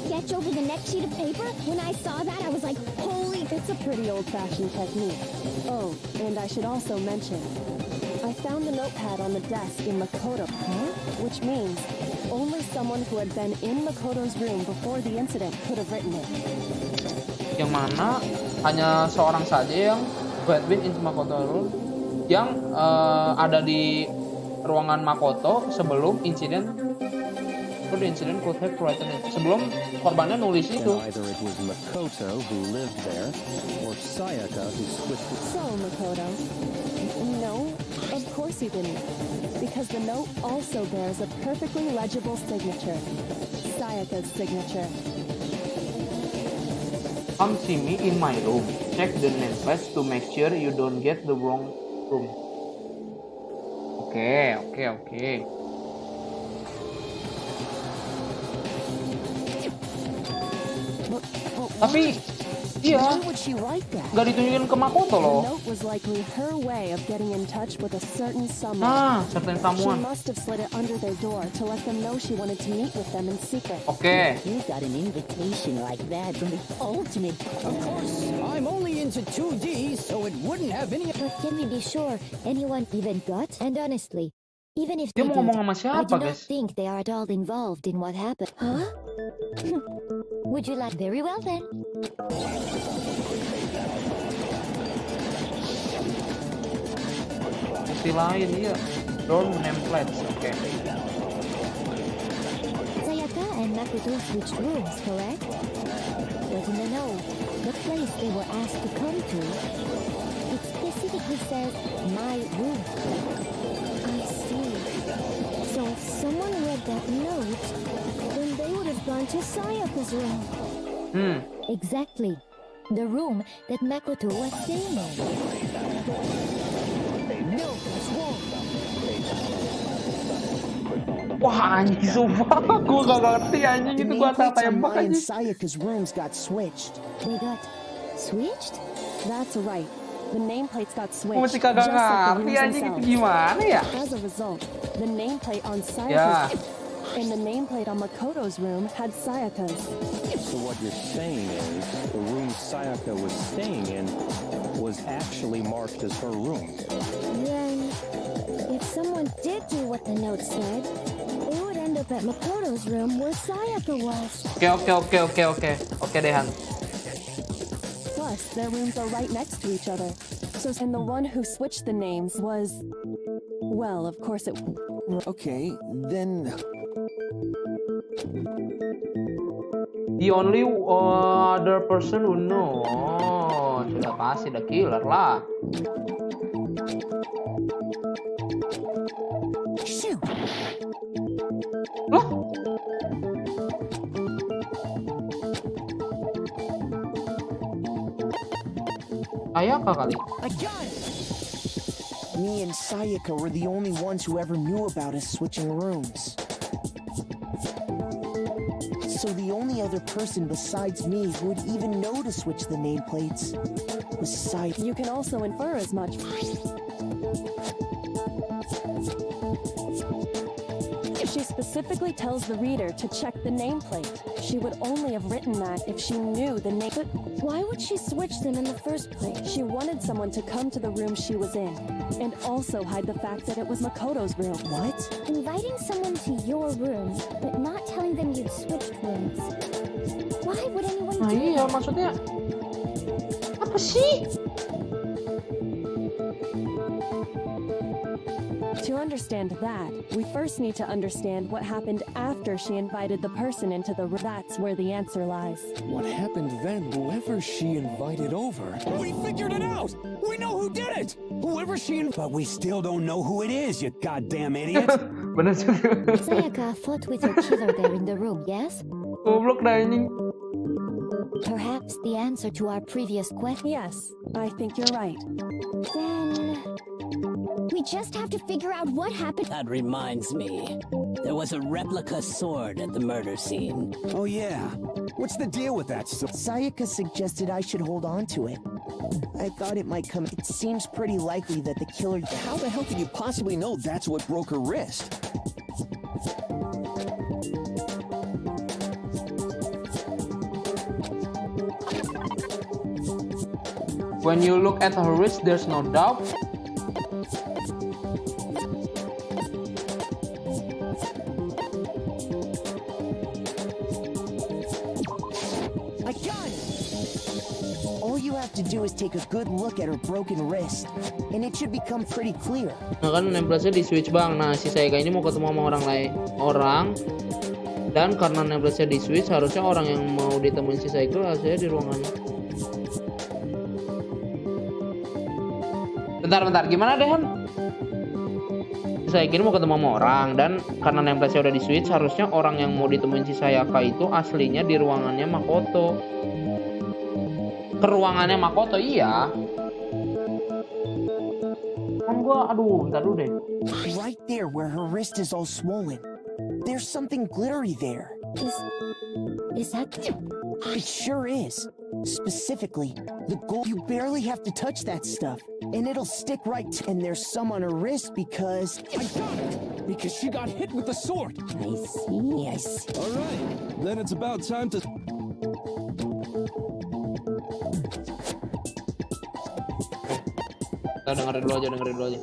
S4: Sketch over the next sheet of paper. When I saw that, I was like, holy.
S7: It's a pretty old-fashioned technique. Oh, and I should also mention, I found the notepad on the desk in Makoto, which means only someone who had been in Makoto's room before the incident could have written it.
S1: Yang mana hanya seorang saja yang who had been in Makoto room, yang ada di ruangan Makoto sebelum insiden. The incident could have written it. Sebelum korbannya nulis itu.
S2: And either it was Makoto who lived there, or Sayaka who switched it.
S7: So, Makoto, no, of course you didn't. Because the note also bears a perfectly legible signature. Sayaka's signature.
S1: Come see me in my room. Check the nameplates to make sure you don't get the wrong room. Oke. Tapi Iya.
S8: Why would she write that?
S1: Nggak ditunjukin ke Makoto
S7: The
S1: loh.
S7: note was likely her way of getting in touch with a certain someone.
S1: Ah, certain
S7: She
S1: someone.
S7: must have slid it under their door to let them know she wanted to meet with them in secret.
S1: Oke.
S3: You got an invitation like that from the ultimate.
S10: Of course, I'm only into 2D, so it wouldn't have any...
S4: But can we be sure anyone even got? And honestly, even if
S1: Dia
S4: they
S1: mau ngomong
S4: did,
S1: sama
S4: I
S1: siapa,
S4: do not
S1: guys?
S4: think they are at all involved in what happened. Huh? Would you like? Very well then.
S1: Bukti lain, iya. Dorm nameplates, oke.
S4: Sayaka and Makoto switched rooms, correct? But in the know, the place they were asked to come to, it specifically says my room. I see. So if someone read that note, then they would have gone to Sayaka's room. Exactly. The room that Makoto was staying in.
S1: Wah, anjing sumpah. Gue gak ngerti anjing
S8: The
S1: itu, gue
S8: nameplates on
S1: tembak
S8: Mai and
S1: anjing.
S8: Sayaka's rooms got switched.
S4: They got switched?
S7: That's right. The nameplates got
S1: Gue
S7: switched,
S1: masih
S7: just
S1: kagak
S7: like the
S1: ngerti
S7: rooms
S1: anjing itu
S7: themselves.
S1: gimana ya?
S7: As a result, the nameplate on
S1: Ya.
S7: Sayaka's and the nameplate on Makoto's room had Sayaka's.
S2: So what you're saying is the room Sayaka was staying in was actually marked as her room.
S4: Then, if someone did do what the note said, they would end up at Makoto's room where Sayaka was.
S1: Oke, Dehan.
S7: Plus, their rooms are right next to each other. So, and the one who switched the names was, well, of course it.
S11: Okay, then
S1: The only other person who know. Oh, sudah pasti the killer lah.
S8: Shoot!
S1: Loh? Sayaka kali.
S8: I got it! Me and Sayaka were the only ones who ever knew about us switching rooms. So the only other person besides me who would even know to switch the nameplates was Sayaka.
S7: You can also infer as much. She specifically tells the reader to check the nameplate. She would only have written that if she knew the name.
S4: But why would she switch them in the first place?
S7: She wanted someone to come to the room she was in, and also hide the fact that it was Makoto's room.
S8: What?
S4: Inviting someone to your room, but not telling them you'd switched rooms. Why would anyone
S1: Nah
S4: do
S1: iya,
S4: that?
S1: maksudnya apa sih?
S7: To understand that, we first need to understand what happened after she invited the person into the room. That's where the answer lies.
S10: What happened then? Whoever she invited over... We figured it out! We know who did it! Whoever she...
S6: But we still don't know who it is, you goddamn idiot.
S1: Bener juga.
S4: Sayaka fought with her killer there in the room, yes?
S1: Goblok dah anjing.
S4: Perhaps the answer to our previous question.
S7: Yes, I think you're right.
S4: Then we just have to figure out what happened.
S9: That reminds me. There was a replica sword at the murder scene.
S6: Oh yeah. What's the deal with that?
S8: Sayaka suggested I should hold on to it. I thought it might come. It seems pretty likely that the killer.
S11: how the hell could you possibly know that's what broke her wrist?
S1: When you look at her wrist, there's no doubt.
S8: I got it! All you have to do is take a good look at her broken wrist, and it should become pretty clear.
S1: Nah kan nameplate-nya di switch bang. Nah si Sayaka ini mau ketemu sama orang dan karena nameplate-nya di switch, harusnya orang yang mau ditemuin si Sayaka harusnya di ruangannya. Bentar, gimana Dehan? Si Sayaka ini mau ketemu sama orang dan karena nameplate-nya udah di switch, harusnya orang yang mau ditemuin si Sayaka itu aslinya di ruangannya Makoto. Ke ruangannya Makoto, iya. Bentar dulu deh.
S8: Right there where her wrist is all swollen. There's something glittery there.
S4: Is that?
S8: It sure is. Specifically, the gold. You barely have to touch that stuff, and it'll stick right. And there's some on her wrist because
S10: I got it! Because she got hit with the sword!
S8: I see.
S11: Alright, then it's about time to...
S1: Kita dengerin dulu aja.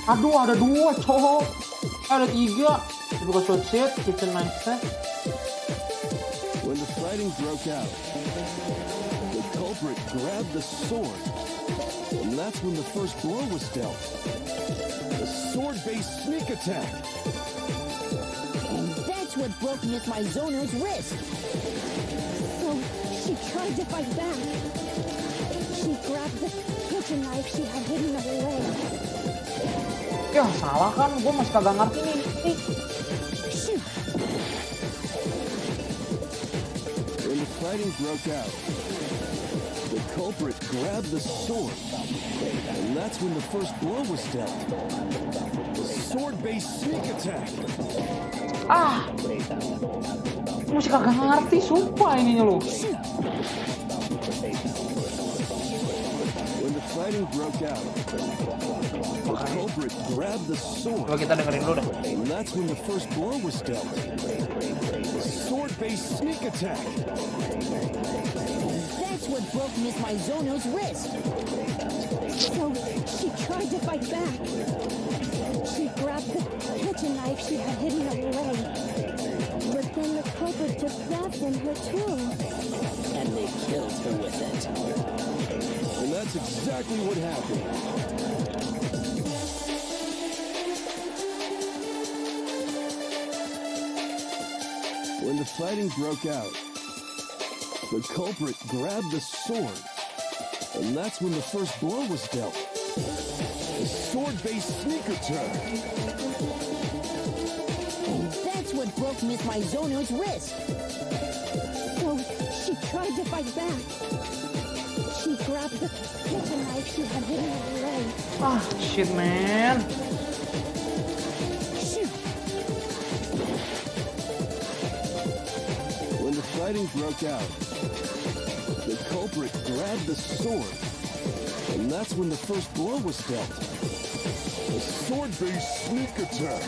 S1: Aduh, ada 2 cowok. Ada 3. Bukan short set, kitchen knife set.
S11: When the fighting broke out, the culprit grabbed the sword, and that's when the first blow was dealt. A sword-based sneak attack.
S3: And that's what broke Miss Mizono's wrist.
S4: So she tried to fight back. She grabbed the kitchen knife she had hidden away.
S1: Ya salah kan, gue masih kagak ngerti nih.
S11: When the fighting broke out, the culprit grabbed the sword, and that's when the first blow was dealt. A sword-based sneak attack.
S1: Gue masih kagak ngerti, sumpah ininya lo.
S11: When the fighting broke out, the culprit grabbed the sword.
S1: Coba kita dengerin dulu dah.
S11: And that's when the first blow was dealt. A sword-based sneak attack.
S3: That's what broke Miss Mizono's wrist.
S4: So she tried to fight back. She grabbed the kitchen knife she had hidden away. But then the culprit took that from her too.
S9: And they killed her with it.
S11: And that's exactly what happened. When the fighting broke out, the culprit grabbed the sword, and that's when the first blow was dealt. A sword-based sneak attack.
S3: And that's what broke Miss Mizono's wrist.
S4: So she tried to fight back. She grabbed the kitchen knife she had hidden away.
S1: Shit man.
S11: When the fighting broke out, the culprit grabbed the sword, and that's when the first blow was dealt. A sword-based sneak attack.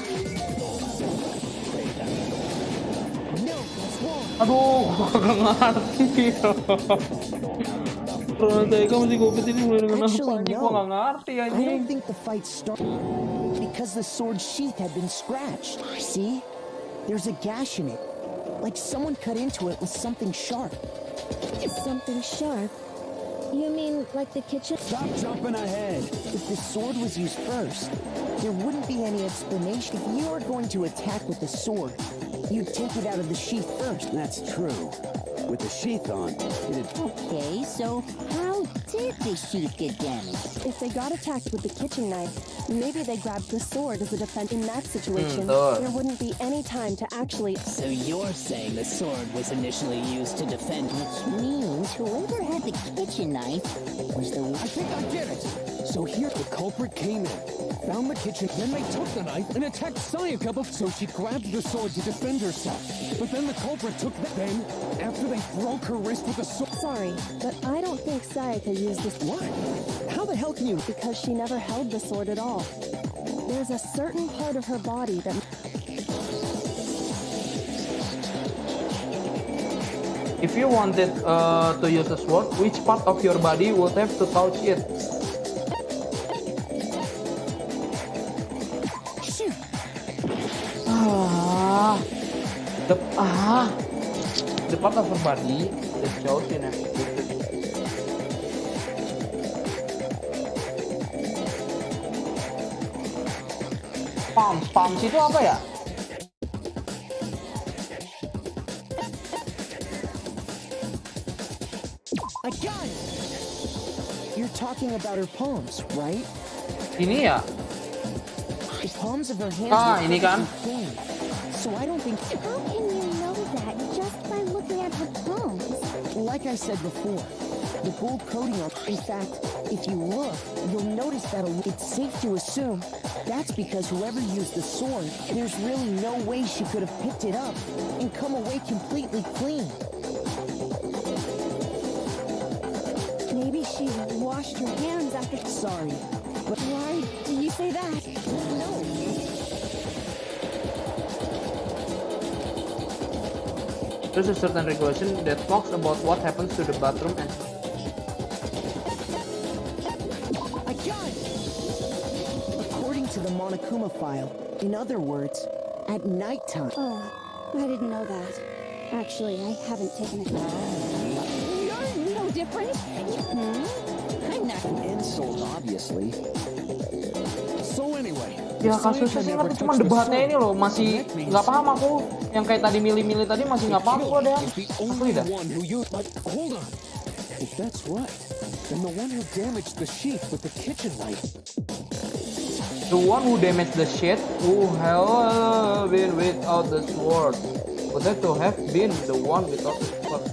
S3: No, that's wrong.
S1: Aduh, gue kagak ngerti. Tega masih gue kesini mulai dengan apa
S8: Actually,
S1: ini?
S8: no.
S1: Gue gak ngerti
S8: I
S1: anjing.
S8: don't think the fight started because the sword sheath had been scratched. See? There's a gash in it. Like someone cut into it with something sharp.
S4: Something sharp? You mean like the kitchen?
S8: Stop jumping ahead. If the sword was used first, there wouldn't be any explanation. If you are going to attack with the sword, you'd take it out of the sheath first.
S6: That's true. With the sheath on, it'd...
S3: Okay, so how did the sheath get damaged?
S7: If they got attacked with the kitchen knife, maybe they grabbed the sword as a defense. In that situation,
S1: Betul.
S7: there wouldn't be any time to actually...
S9: So you're saying the sword was initially used to defend...
S3: Which means whoever had the kitchen knife was the one.
S10: I think I get it! So here the culprit came in, found the kitchen, then they took the knife and attacked Sayaka, so she grabbed the sword to defend herself. But then the culprit took that. Then, after they broke her wrist with the sword...
S7: Sorry, but I don't think Sayaka used this...
S10: What? How the hell can you...
S7: Because she never held the sword at all. There's a certain part of her body that...
S1: If you wanted to use a sword, which part of your body would have to touch it? The part of her body that shows in it. Palms itu apa ya?
S8: I got it! talking about her palms, right?
S1: Ini ya?
S8: The palms of her hands
S1: Ah,
S8: were
S1: ini kan?
S8: perfectly clean. So I don't think...
S4: How can you know that just by looking at her palms?
S8: Like I said before, the gold coating on... In fact, if you look, you'll notice that it's safe to assume that's because whoever used the sword, there's really no way she could have picked it up and come away completely clean.
S4: Maybe she washed her hands after...
S8: Sorry, but...
S4: Why do you say that?
S8: No.
S1: There's a certain regulation that talks about what happens to the bathroom and
S8: I got it! According to the Monokuma file, in other words, at nighttime...
S4: Oh, I didn't know that. Actually, I haven't taken it. You're no different.
S8: I'm not an insult, obviously.
S10: So anyway,
S1: ya kasusnya sih ngerti, cuman debatnya ini loh masih nggak paham aku. Yang kayak tadi milih-milih tadi masih nggak paham kok deh. Asli dah.
S10: Hold on. If that's right, then the one who damaged the sheath with the kitchen knife.
S1: The one who damaged the shit who have been without the sword would have to have been the one without the sword.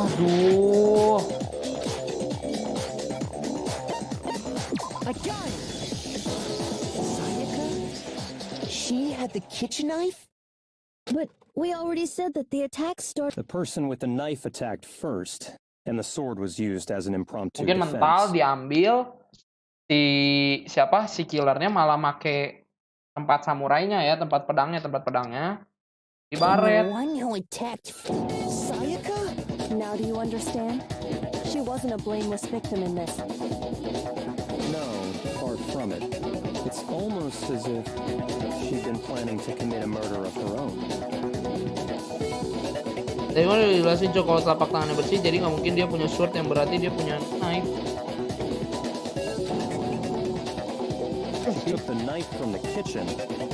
S1: Aduh.
S8: I got it! Sayaka? She had the kitchen knife?
S4: But we already said that the attack started...
S12: The person with the knife attacked first, and the sword was used as an impromptu
S1: Mungkin
S12: defense.
S1: mental diambil, si killernya malah make tempat samurainya ya, tempat pedangnya dibaret.
S8: The one who attacked Sayaka?
S7: Now do you understand? She wasn't a blameless victim in this.
S12: No, far from it. It's almost as if she'd been planning to commit a murder of her own.
S1: Tadi kan udah dijelasin Cok, kalau telapak tangannya bersih, jadi nggak mungkin dia punya sword yang berarti dia punya knife.
S12: She took the knife from the kitchen,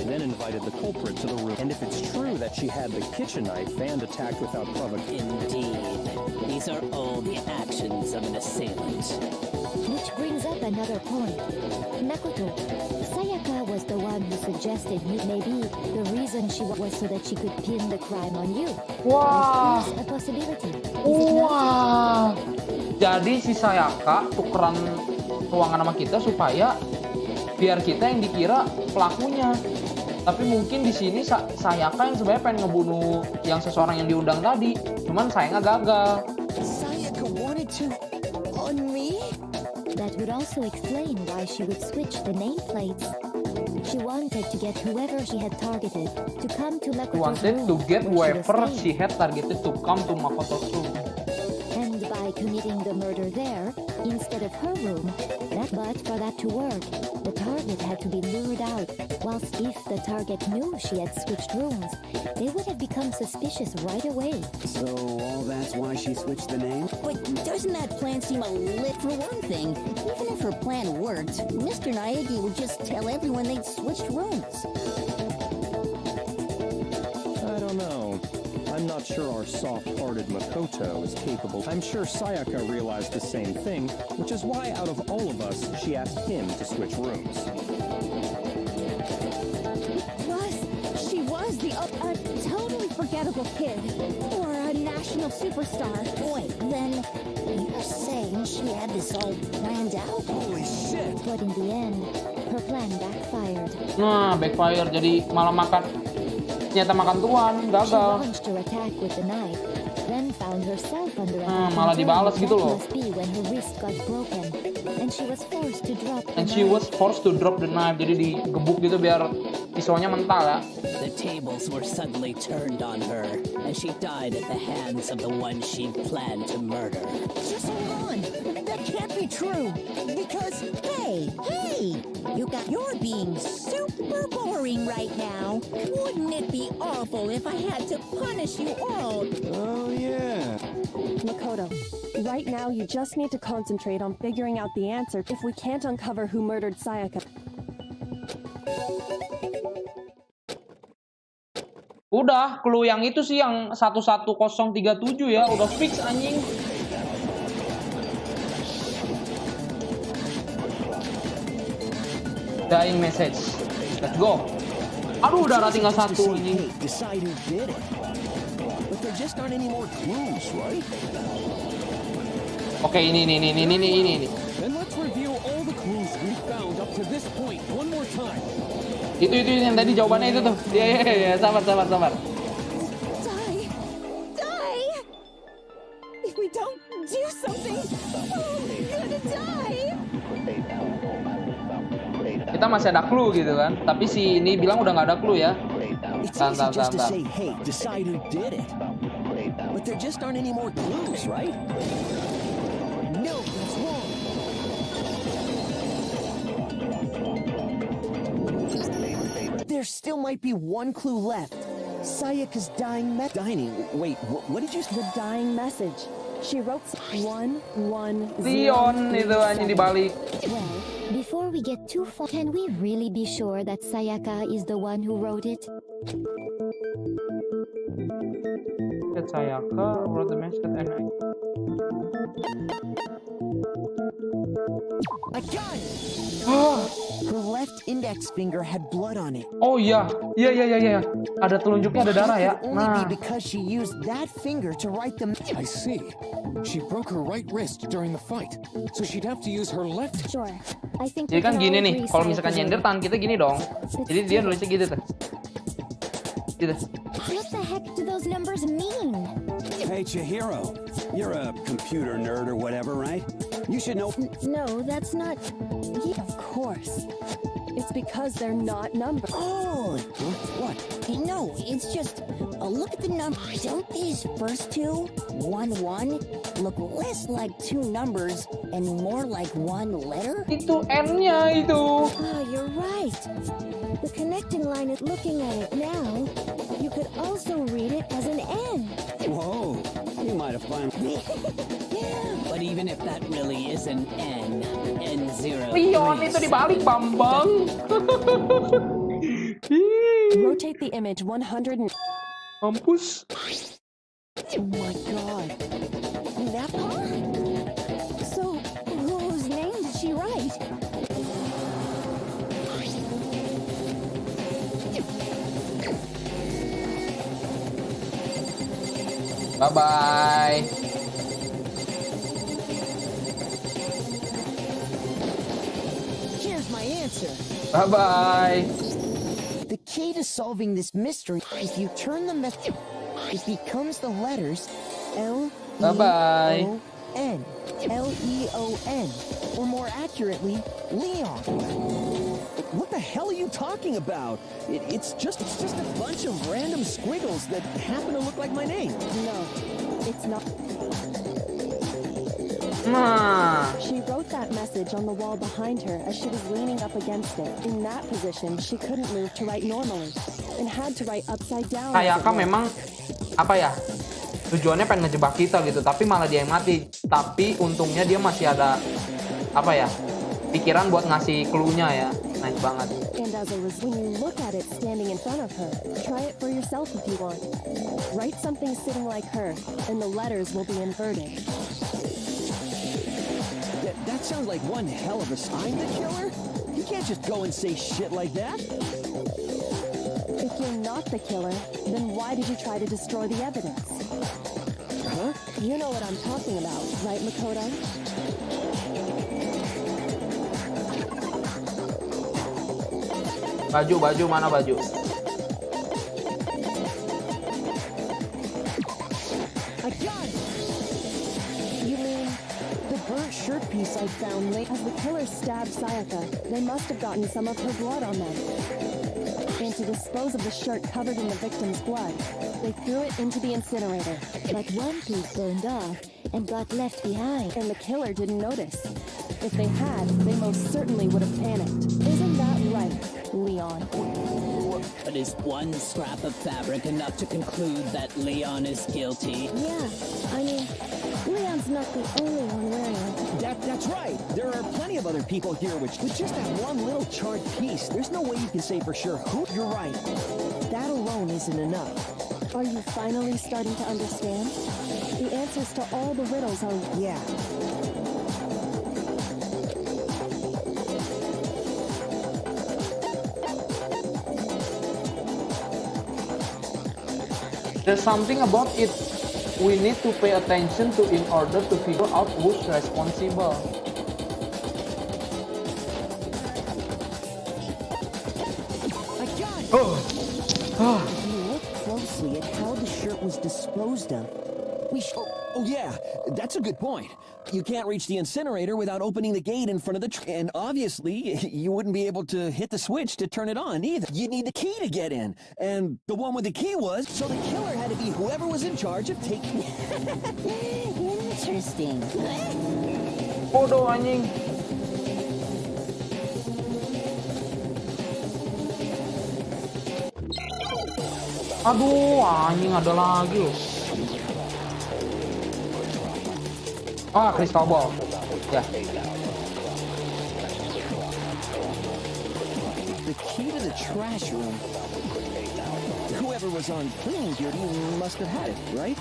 S12: then invited the culprit to the room. And if it's true that she had the kitchen knife and attacked without provocation...
S9: Indeed. These are all the actions of an assailant.
S4: Which brings up another point. Makoto, Sayaka was the one who suggested maybe the reason she was so that she could pin the crime on you.
S1: Wah.
S4: That is a possibility.
S1: Wah. Jadi si Sayaka tukeran ruangan sama kita supaya biar kita yang dikira pelakunya. Tapi mungkin di sini Sayaka yang sebenarnya pengen ngebunuh yang seseorang yang diundang tadi, cuman sayangnya gagal.
S8: Sayaka wanted to... on me?
S4: That would also explain why she would switch the nameplates. She wanted to get whoever she had targeted to come to Makoto's
S1: Wanted to
S4: room
S1: get
S4: where
S1: whoever
S4: was
S1: she had targeted to come to Makoto's room.
S4: And by committing the murder there instead of her room, but for that to work, the target had to be lured out. Whilst if the target knew she had switched rooms, they would have become suspicious right away.
S6: So all that's why she switched the name?
S3: But doesn't that plan seem a lit? For one thing, even if her plan worked, Mr. Naegi would just tell everyone they'd switched rooms.
S12: I don't know. I'm not sure our soft-hearted Makoto is capable. I'm sure Sayaka realized the same thing, which is why out of all of us, she asked him to switch rooms.
S4: She was the totally forgettable kid, or a national superstar.
S3: Wait, then you're saying she had this all planned out?
S10: Holy shit!
S4: But in the end, her plan backfired.
S1: Nah, backfire jadi malah ternyata makan tuan,
S4: She
S1: gagal.
S4: launched her attack with the knife, then found herself under attack.
S1: Malah dibalas gitu loh.
S4: That must be when her wrist got broken, and she was forced to drop the
S1: And
S4: knife.
S1: she was forced to drop the knife, jadi digebuk gitu biar pisaunya mental ya.
S9: The tables were suddenly turned on her, and she died at the hands of the one she planned to murder.
S3: Just hold on. That can't be true. Because, hey, you're being super boring right now. Wouldn't it be awful if I had to punish you all?
S10: Oh, yeah.
S7: Makoto. Right now, you just need to concentrate on figuring out the answer if we can't uncover who murdered Sayaka.
S1: Udah, clue yang itu sih yang 11037 ya, udah fix anjing. Dying message. Let's go. Aduh, udah tinggal satu ini.
S8: Decide who did it. But there just aren't any more clues, right?
S1: Oke, ini.
S10: Then let's review all the clues we found up to this point one more time.
S1: Itu yang tadi jawabannya itu tuh. Iya, sabar.
S3: Die! If we don't do something, we're gonna die!
S1: Kita masih ada clue gitu kan. Tapi si ini bilang udah nggak ada clue ya.
S8: It's easy just to say, hey, decide who did it. But there just aren't any more clues, right? No, that's wrong. There still might be one clue left. Sayaka's dining. Wait, what did you say?
S7: The dying message. She wrote 110.
S1: Leon itu anjing dibalik.
S4: Well, before we get too far, can we really be sure that Sayaka is the one who wrote it?
S1: Sayaka wrote the message and
S8: I got it! Her left index finger had blood on it.
S1: Oh iya. Ada telunjuknya, ada darah ya.
S8: Only be because she used that finger to write the.
S10: I see. She broke her right wrist during the fight, so she'd have to use her left.
S4: Sure. I think
S1: Jadi kan gini nih, kalau misalkan nyender tangan kita gini dong. Jadi dia nulisnya gitu tuh. Gitu.
S4: What the heck do those numbers mean?
S6: Hey, Chihiro, you're a computer nerd or whatever, right? You should know.
S4: No, that's not.
S7: Of course. It's because they're not numbers.
S8: Oh,
S6: What?
S3: No, it's just look at the numbers. Don't these first two, 1 1, look less like two numbers and more like one letter?
S1: Itu N-nya itu.
S4: Oh, you're right. The connecting line is looking at it now. You could also read it as an N.
S6: Whoa, you might have finally.
S9: But even if that really is an N0.
S1: Leon itu dibalik, Bambang.
S7: Rotate the image 100.
S1: Mampus.
S8: oh my God.
S3: That part? So, whose name did she write?
S1: Bye-bye.
S8: Here's my answer.
S1: Bye-bye.
S8: The key to solving this mystery, if you turn the message, it becomes the letters
S1: Bye-bye.
S8: L-E-O-N. L-E-O-N. Or more accurately, Leon. What the hell are you talking about? It's just a bunch of random squiggles that happen to look like my name.
S7: No, it's not.
S1: Nah.
S7: She wrote that message on the wall behind her as she was leaning up against it. In that position, she couldn't move to write normally and had to write upside down.
S1: Sayaka memang apa ya? Tujuannya pengen ngejebak kita gitu, tapi malah dia yang mati. Tapi untungnya dia masih ada apa ya? Pikiran buat ngasih clue-nya ya. Nice banget.
S7: And as a result, when you look at it standing in front of her, try it for yourself if you want. Write something sitting like her, and the letters will be inverted.
S8: That sounds like one hell of a sign, the killer. You can't just go and say shit like that.
S7: If you're not the killer, then why did you try to destroy the evidence?
S8: Huh?
S7: You know what I'm talking about, right, Makoto?
S1: Baju, mana baju?
S8: I got it!
S7: You mean the burnt shirt piece I found late? As the killer stabbed Sayaka, they must have gotten some of her blood on them. And to dispose of the shirt covered in the victim's blood, they threw it into the incinerator.
S4: But one piece burned off and got left behind.
S7: And the killer didn't notice. If they had, they most certainly would have panicked. Isn't that right, Leon?
S9: But is one scrap of fabric enough to conclude that Leon is guilty?
S4: Yeah, I mean, Leon's not the only one wearing it.
S8: That's right. There are plenty of other people here which with just that one little charred piece, there's no way you can say for sure who. You're right. That alone isn't enough.
S7: Are you finally starting to understand? The answers to all the riddles are...
S8: Yeah.
S1: There's something about it we need to pay attention to in order to figure out who's responsible.
S8: I got it.
S1: Oh.
S8: If you look closely at how the shirt was disposed of, we
S6: Oh yeah, that's a good point. You can't reach the incinerator without opening the gate in front of the and obviously you wouldn't be able to hit the switch to turn it on either. You'd need the key to get in, and the one with the key was...
S8: So the killer had to be whoever was in charge of taking...
S3: Interesting.
S1: Bodoh anjing. Aduh, anjing ada lagi loh. Ah, crystal ball. Ya.
S8: The key to the trash room. Whoever was on cleaning duty must have had it, right?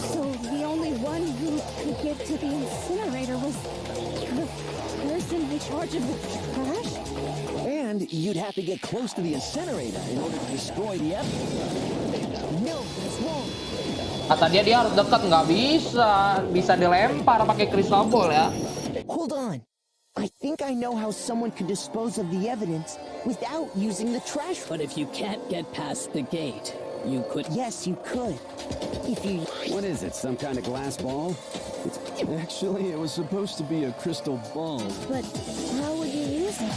S4: So the only one who could get to the incinerator was the person in charge of the trash?
S8: And you'd have to get close to the incinerator in order to destroy the evidence. No, that's wrong.
S1: Kata dia harus dekat, nggak bisa dilempar pakai crystal ball ya.
S8: Hold on. I think I know how someone could dispose of the evidence without using the trash.
S9: But if you can't get past the gate, you could...
S8: Yes, you could. If you...
S6: What is it, some kind of glass ball?
S11: Actually, it was supposed to be a crystal ball.
S4: But how would you use it?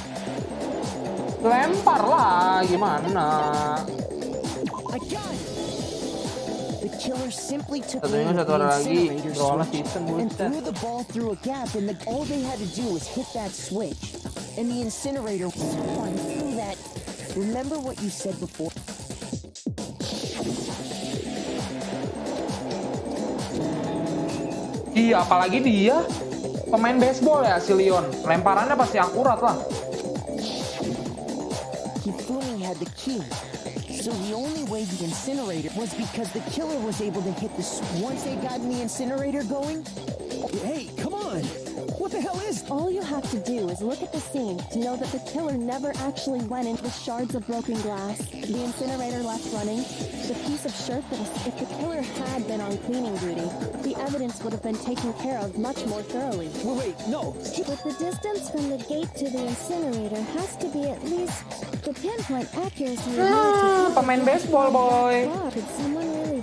S1: Lempar lah, gimana?
S8: I got it. The killer simply took
S1: Satunya
S8: aim at
S1: satu
S8: the
S1: lagi,
S8: incinerator
S1: soalnya
S8: switch
S1: season
S8: and
S1: buset.
S8: threw the ball through a gap, and all they had to do was hit that switch. And the incinerator spun through that. Remember what you said before?
S1: Iya, apalagi dia pemain baseball ya si Leon. Lemparannya pasti akurat lah.
S8: Hifumi had the key. So the only way the incinerator was because the killer was able to hit the switch. Once they got the incinerator going...
S6: Hey, come on! What the hell is...
S7: All you have to do is look at the scene to know that the killer never actually went into the shards of broken glass, the incinerator left running, the piece of shirt that was... If the killer had been on cleaning duty, the evidence would have been taken care of much more thoroughly.
S6: Wait, no!
S4: But the distance from the gate to the incinerator has to be at least the pinpoint accuracy of
S1: Pemain baseball, boy.
S4: Wow, did someone really...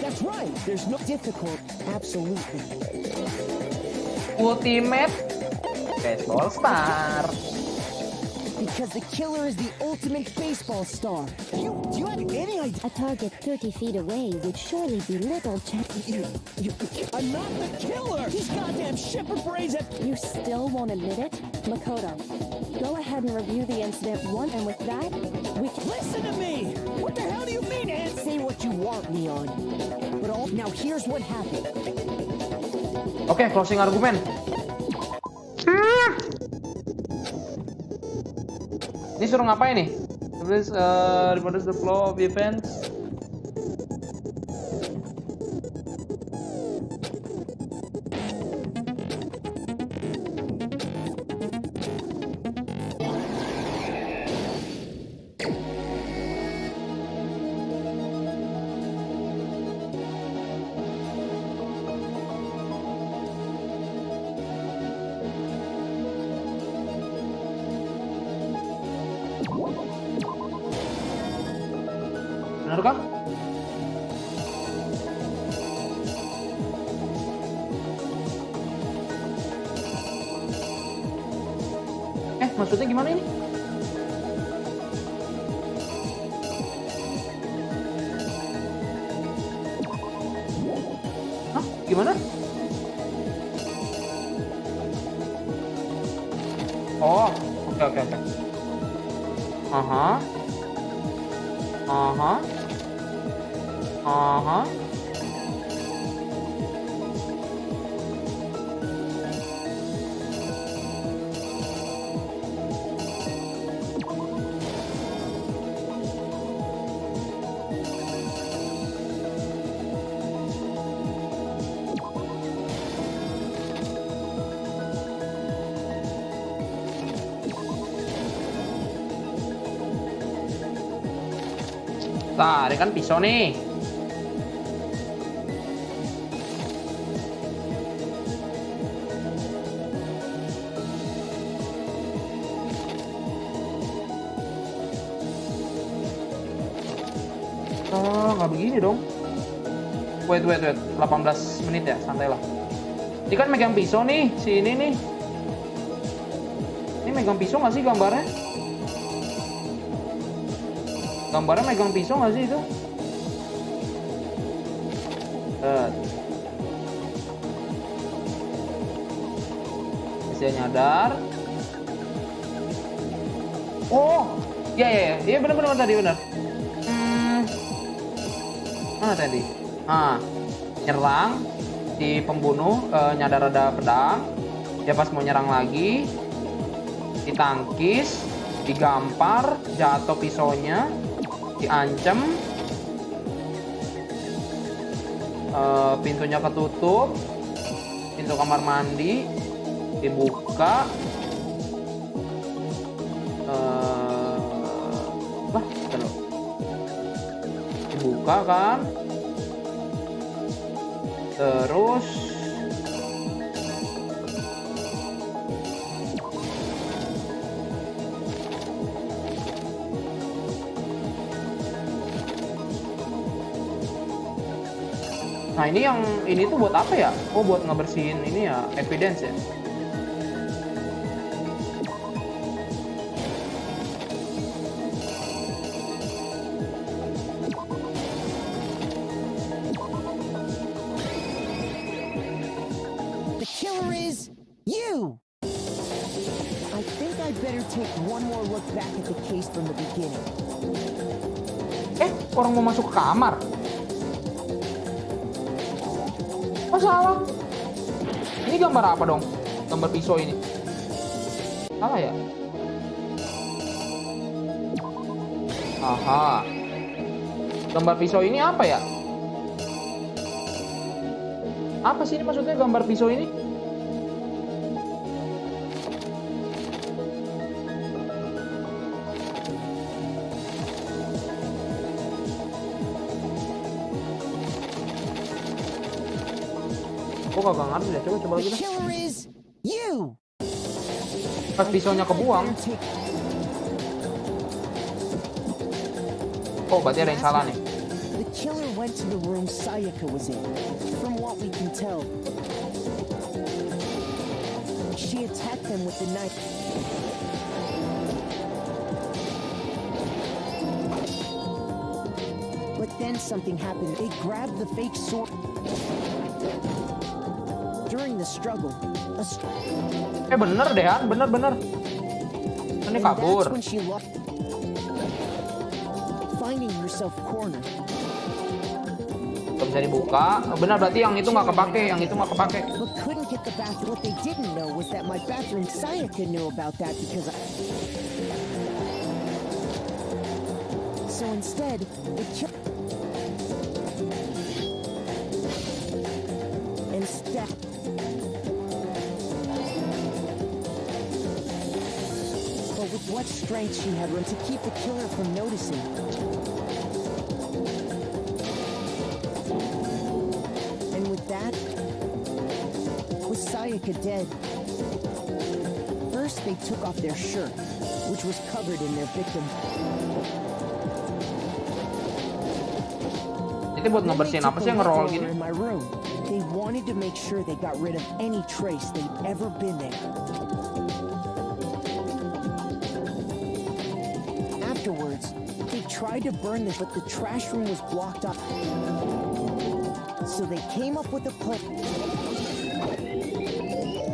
S8: That's right. There's no difficult. Absolutely.
S1: Ultimate baseball star.
S8: Because the killer is the ultimate baseball star. Do you have any idea?
S4: A target 30 feet away would surely be little chance.
S8: I'm not the killer! These goddamn shipper brains have...
S7: You still won't admit it? Makoto, go ahead and review the incident once, and with that, we can...
S8: Listen to me! What the hell do you mean, Ed? Say what you want, Leon. But now here's what happened.
S1: Oke, closing argumen. Ini suruh ngapain nih? Terus reproduce the flow of events. Benar kah? Maksudnya gimana ini? Hah? Gimana? Oh, oke. Aha. Aha. Aha. Nah, ini kan pisau nih. Oh, nggak begini dong. Wait. 18 menit ya, santai lah. Ini kan megang pisau nih, si ini nih. Ini megang pisau nggak sih gambarnya? Gambarnya megang pisau nggak sih itu? Masih nyadar. Oh, iya benar tadi benar. Mana tadi? Nyerang si pembunuh, nyadar ada pedang. Dia pas mau nyerang lagi, ditangkis, digampar, jatuh pisaunya. Diancam, pintunya ketutup, pintu kamar mandi dibuka, dibuka kan, terus nah ini tuh buat apa ya? Oh, buat ngebersihin ini ya, evidence ya.
S8: The killer is you. I think I'd better take one more look back at the case from the beginning.
S1: Orang mau masuk ke kamar. Salah. Ini gambar apa dong? Gambar pisau ini. Salah ya? Aha. Gambar pisau ini apa ya? Apa sih ini maksudnya gambar pisau ini? Kok kagak ngerti deh, coba lagi deh. Pas pisaunya kebuang. Oh, berarti ada yang salah nih.
S8: The killer went to the room Sayaka was in. From what we can tell, she attacked them with the knife. But then something happened. They grabbed the fake sword. During the struggle,
S1: bener deh, Han. Bener. Ini kabur.
S8: Finding herself cornered.
S1: Gak bisa dibuka. Benar, berarti yang itu nggak kepake.
S8: But couldn't get the bathroom. What they didn't know was that my bathroom Sayaka knew about that because So instead, it But with what strength she had to keep the killer from noticing. And with that, was Sayaka dead? First, they took off their shirt, which was covered in their victim.
S1: Itu buat ngebersihin apa sih yang nge-roll gini?
S8: In my room, they wanted to make sure they got rid of any trace they'd ever been there. Afterwards, they tried to burn this, but the trash room was blocked off. So they came up with a plan.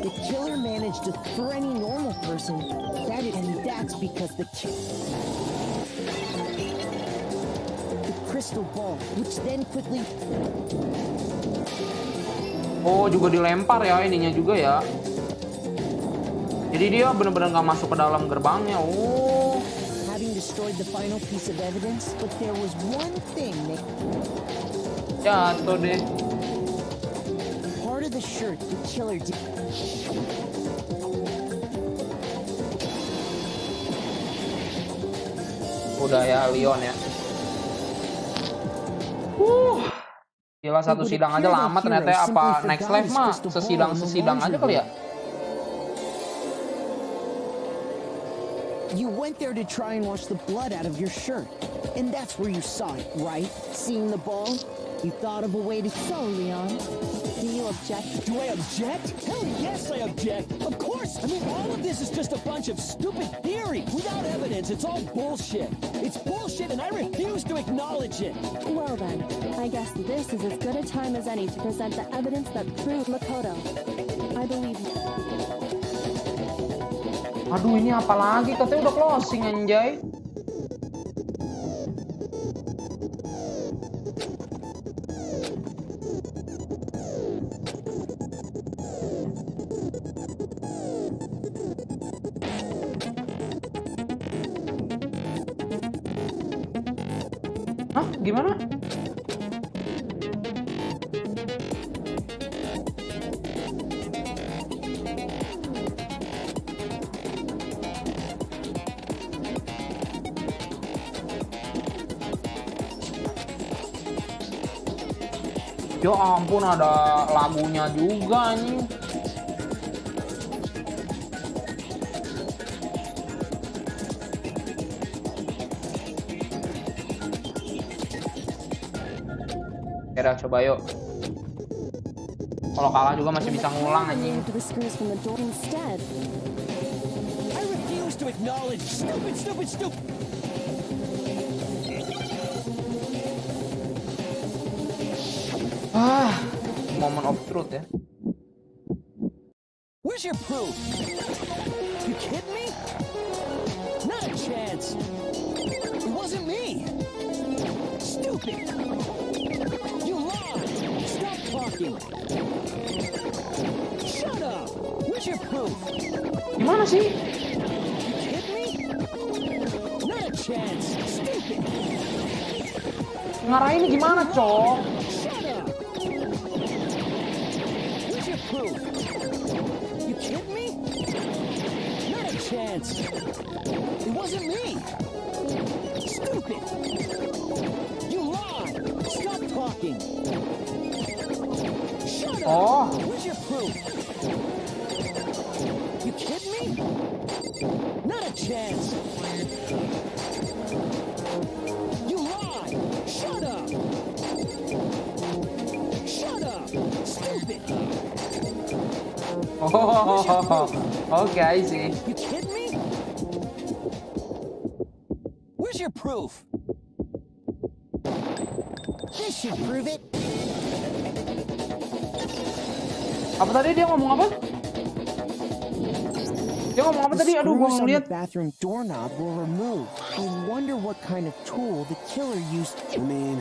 S8: The killer managed to for any normal person, and that's because the crystal ball, which then quickly...
S1: Oh, juga dilempar ya ininya juga ya. Jadi dia benar-benar nggak masuk ke dalam gerbangnya. Oh.
S8: Having destroyed the final piece of evidence, but there was one thing that...
S1: Jatuh deh.
S8: Part of the shirt the killer did...
S1: Udah ya, Leon ya. Gila, satu sidang aja lama ternyata ya. Apa next live mah sesidang aja kali ya?
S8: You went there to try and wash the blood out of your shirt. And that's where you saw it, right? Seeing the ball? You thought of a way to...
S7: So, Leon, do you object?
S6: Do I object? Hell yes, I object. Of course. I mean, all of this is just a bunch of stupid theory. Without evidence, it's all bullshit. It's bullshit, and I refuse to acknowledge it.
S7: Well then, I guess this is as good a time as any to present the evidence that proved Makoto. I believe you.
S1: Aduh, ini apa lagi? Katanya udah closing, anjay. Hah? Gimana? Ya ampun, ada lagunya juga nih. Oke, coba yuk. Kalau kalah juga masih bisa ngulang anjing.
S8: I refuse to acknowledge stupid.
S1: Moment of truth ya.
S6: Where's your proof? You kidding me? Not a chance. It wasn't me. Stupid. You lied. Stop talking. Shut up. Where's your proof?
S1: Gimana sih?
S6: You kidding me? Not a chance. Stupid.
S1: Ngarahinnya gimana, Cok?
S6: Shut up. Where's your proof? You kidding me? Not a chance. It wasn't me. Stupid. You lied. Stop talking. Shut up.
S1: Oh.
S6: Where's your proof? You kidding me? Not a chance. You lied. Shut up. Shut up. Stupid.
S1: Oh, oke, I see.
S6: You kidding me? Where's your proof?
S8: This should prove it.
S1: Apa tadi dia ngomong apa? Dia ngomong apa tadi? Aduh, gua
S8: Screws on
S1: ngeliat.
S8: the bathroom doorknob were removed. I wonder what kind of tool the killer used.
S11: I mean,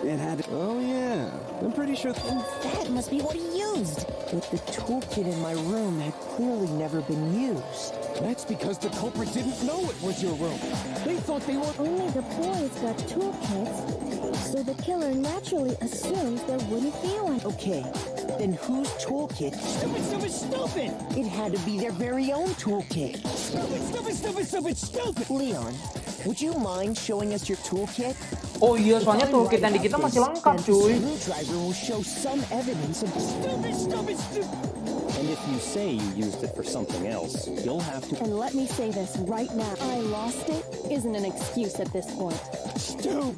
S11: it had to... Oh, yeah. I'm pretty sure...
S8: That must be what he used. But the toolkit in my room had clearly never been used.
S10: That's because the culprit didn't know it was your room. They thought they were...
S4: Only the boys got toolkits, so the killer naturally assumes there wouldn't be one.
S8: Okay, then whose toolkit?
S6: Stupid.
S8: It had to be their very own toolkit.
S6: Stupid.
S8: Leon, would you mind showing us your toolkit?
S1: Oh iya, soalnya toolkit yang di kita masih lengkap, cuy.
S8: The screwdriver will show some evidence of...
S6: Stupid.
S12: And if you say you used it for something else, you'll have to...
S7: And let me say this right now. I lost it isn't an excuse at this point.
S11: Stupid.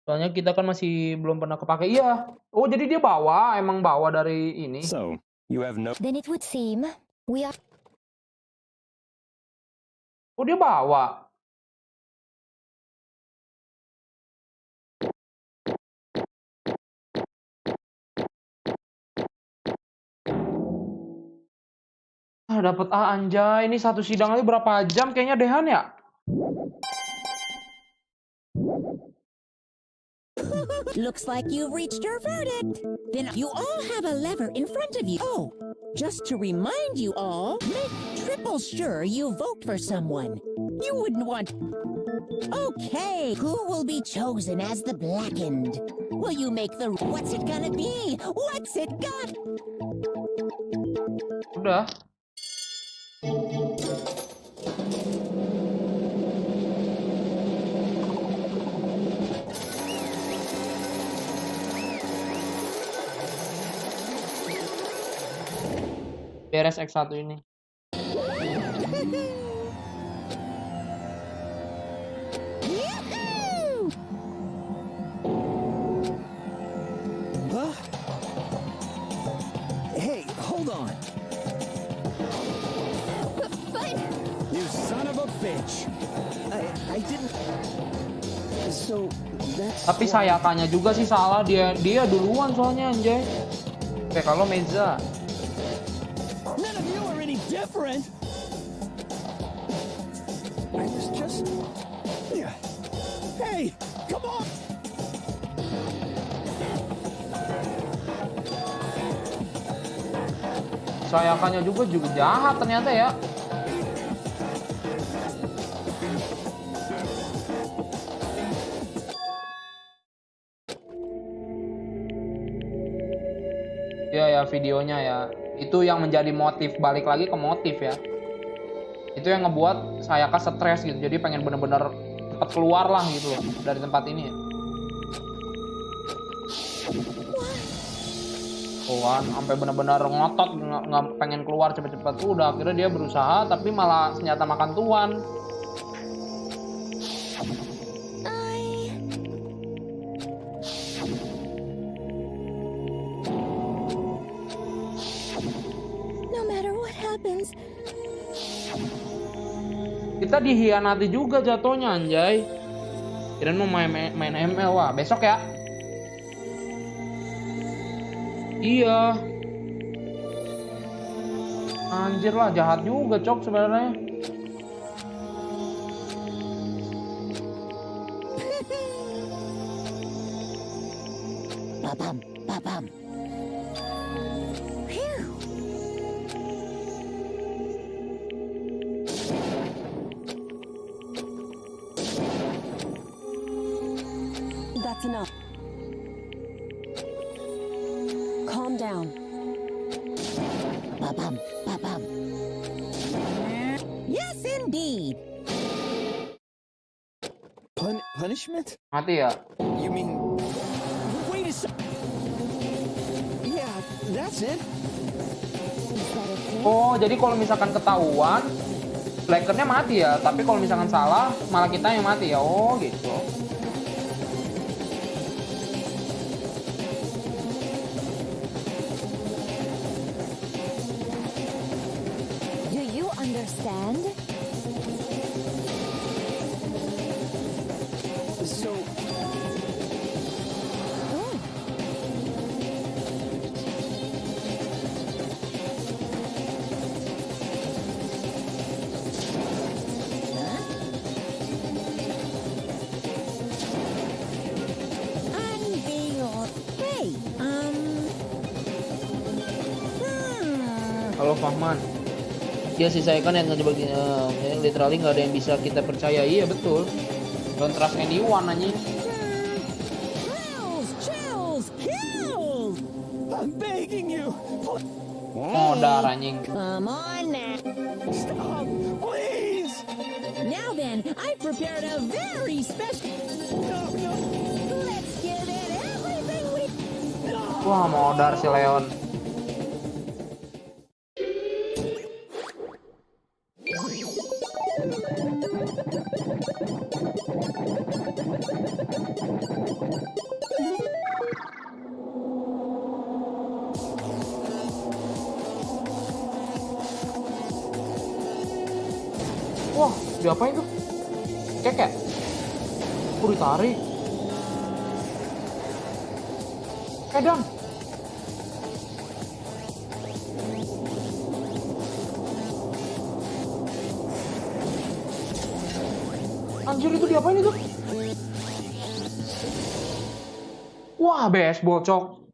S1: Soalnya kita kan masih belum pernah kepake. Iya. Oh, jadi dia bawa, emang bawa dari ini.
S12: So, you have no...
S4: Then it would seem we are...
S1: Oh, dia bawa. Ah, dapat A anjay. Ini satu sidang aja berapa jam kayaknya Dehan ya?
S3: Looks like you've reached your verdict. Then you all have a lever in front of you. Oh, just to remind you all, make triple sure you vote for someone. You wouldn't want... Okay, who will be chosen as the blackened? Will you make the... What's it gonna be? What's it got?
S1: Udah. Beres X1 ini.
S6: Huh? Hey, hold on.
S3: But...
S6: You son of a bitch. I didn't... So, that's...
S1: Tapi Sayakanya juga sih salah, dia duluan soalnya anjay. Oke, kalau Meza.
S6: None of you are any different. I was just... Yeah. Hey, come on.
S1: Sayakanya juga jahat ternyata ya. Ya videonya ya. Itu yang menjadi motif, balik lagi ke motif ya. Itu yang ngebuat Sayaka stres gitu. Jadi pengen bener-bener cepat keluar lah gitu loh dari tempat ini ya. Oh kan, sampai bener-bener ngotot nggak pengen keluar cepet-cepet tuh. Udah akhirnya dia berusaha tapi malah senjata makan tuan. Kita dihianati juga jatuhnya anjay. Kirain mau main ML, wah besok ya. Iya. Anjir lah, jahat juga Cok sebenarnya.
S3: Babam, babam.
S7: That's enough. Calm down.
S3: Babam, babam. Yes, indeed.
S6: Punishment?
S1: Mati ya?
S6: You mean... Wait a sec... Yeah, that's it.
S1: Oh, jadi kalau misalkan ketahuan, blackernya mati ya. Tapi kalau misalkan salah, malah kita yang mati ya. Oh, gitu.
S4: Do you understand?
S6: So...
S4: Oh.
S1: Halo Fahman. Ya sih saya kan yang ngejebak literally nggak ada yang bisa kita percaya. Iya betul. Don't trust anyone anjing.
S6: I'm begging you.
S1: Modar anjing.
S3: Come on now.
S6: Stop, please.
S3: Now then, I prepared a very special. Let's give it everything we.
S1: Wah, modar si Leon. Wah, diapain tuh? Kek. Ditarik. Dang. Anjir, itu diapain itu? Wah, baseball cok.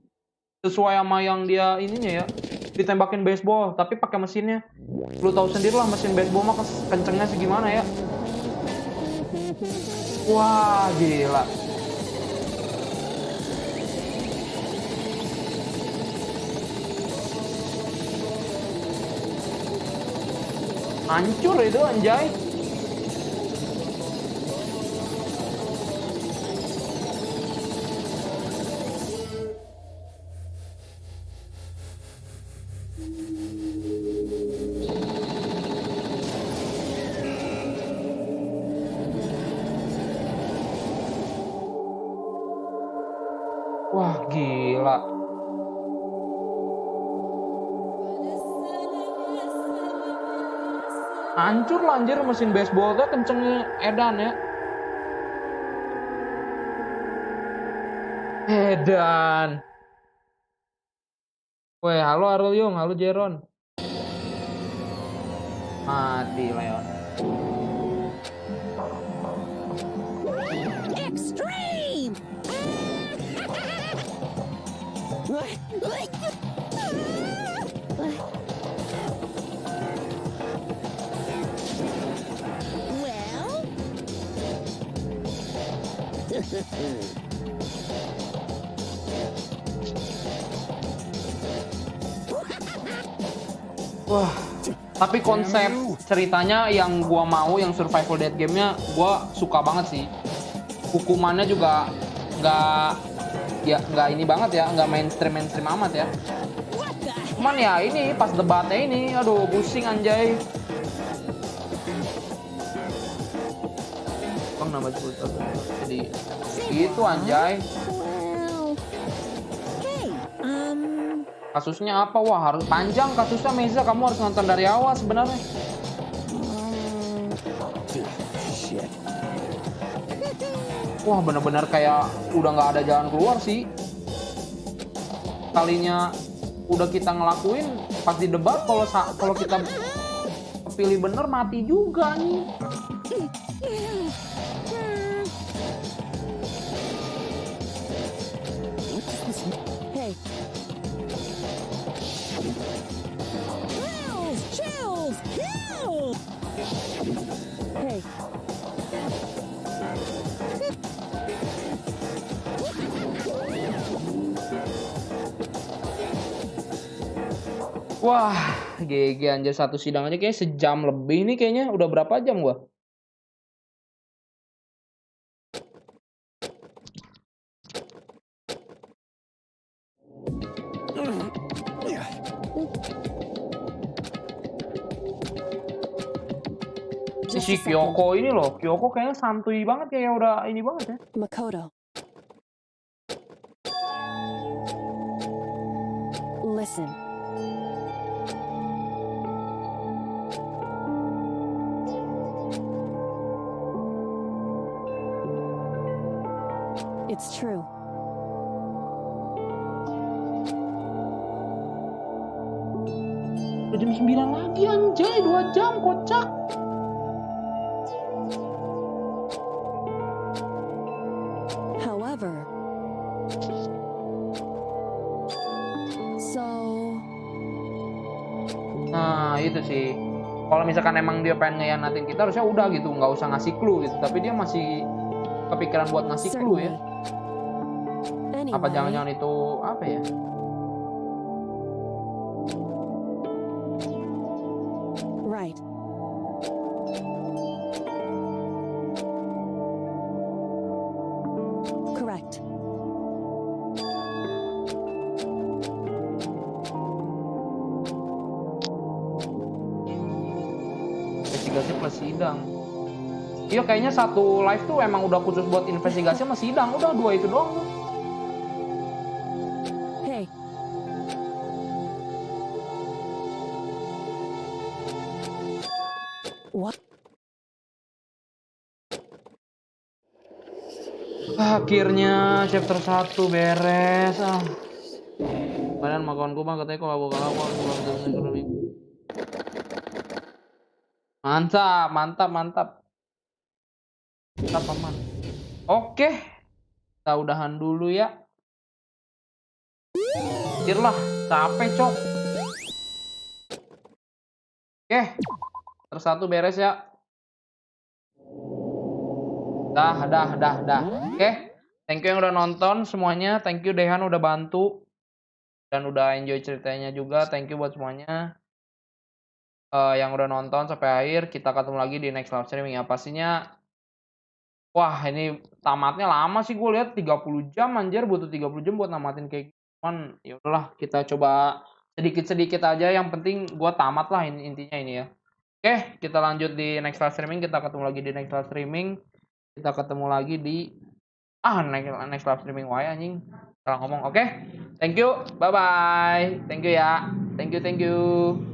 S1: Sesuai sama yang dia ininya ya. Ditembakin baseball, tapi pakai mesinnya. Lu tahu sendiri lah mesin baseball mah kencengnya segimana ya. Wah, gila. Hancur itu anjay. Wah, gila. Hancur lah anjir mesin baseball tuh kencengnya edan ya. Edan. Weh, halo Arul Yung, halo Jeron. Mati Leon.
S3: Extreme! Well?
S1: Wah, tapi konsep ceritanya yang gua mau, yang survival death game-nya gua suka banget sih. Hukumannya juga nggak ini banget ya, nggak mainstream amat ya. Cuman ya ini pas debatnya ini, aduh pusing anjay. Bang nama cerita jadi gitu anjay. Kasusnya apa? Wah, harus panjang kasusnya Meza, kamu harus nonton dari awal sebenarnya. Wah, bener-bener kayak udah nggak ada jalan keluar sih. Kalinya udah kita ngelakuin pas di debat, kalau kita pilih bener mati juga nih.
S7: Hey.
S3: Chills! Kill!
S7: Hey.
S1: Wah, GG anjir, satu sidang aja kayak sejam lebih nih kayaknya. Udah berapa jam gua? Si Kyoko ini loh, Kyoko kayaknya santuy banget, kayak udah ini banget ya.
S7: Makoto. Listen. It's true.
S1: Udah jam 9 lagi anjay, 2 jam kocak.
S7: However, so...
S1: Nah, itu sih. Kalau misalkan emang dia pengen ngehianatin kita, harusnya udah gitu, nggak usah ngasih clue gitu. Tapi dia masih kepikiran buat ngasih clue ya. Apa jangan-jangan itu apa ya?
S7: Right. Correct.
S1: Investigasi plus sidang. Iya, kayaknya satu live tuh emang udah khusus buat investigasi sama sidang. Udah 2 itu doang tuh.
S7: Hey. What?
S1: Akhirnya chapter 1 beres. Badan makanku mah katanya kalau aku mantap. Kita paman. Oke. Kita udahan dulu ya. Lah, capek cok. Oke. Terus satu beres ya. Dah. Oke. Thank you yang udah nonton semuanya. Thank you Dehan udah bantu. Dan udah enjoy ceritanya juga. Thank you buat semuanya. Yang udah nonton sampai akhir. Kita ketemu lagi di next live streaming ya. Pastinya. Wah ini tamatnya lama sih gue lihat 30 jam anjir. Butuh 30 jam buat namatin kayak gitu. Cuman ya udahlah kita coba sedikit-sedikit aja. Yang penting gue tamat lah intinya ini ya. Oke, kita lanjut di next live streaming. Kita ketemu lagi di next live streaming. Kita ketemu lagi di next live streaming wae anjing. Salah ngomong. Oke. Thank you. Bye bye. Thank you ya. Thank you.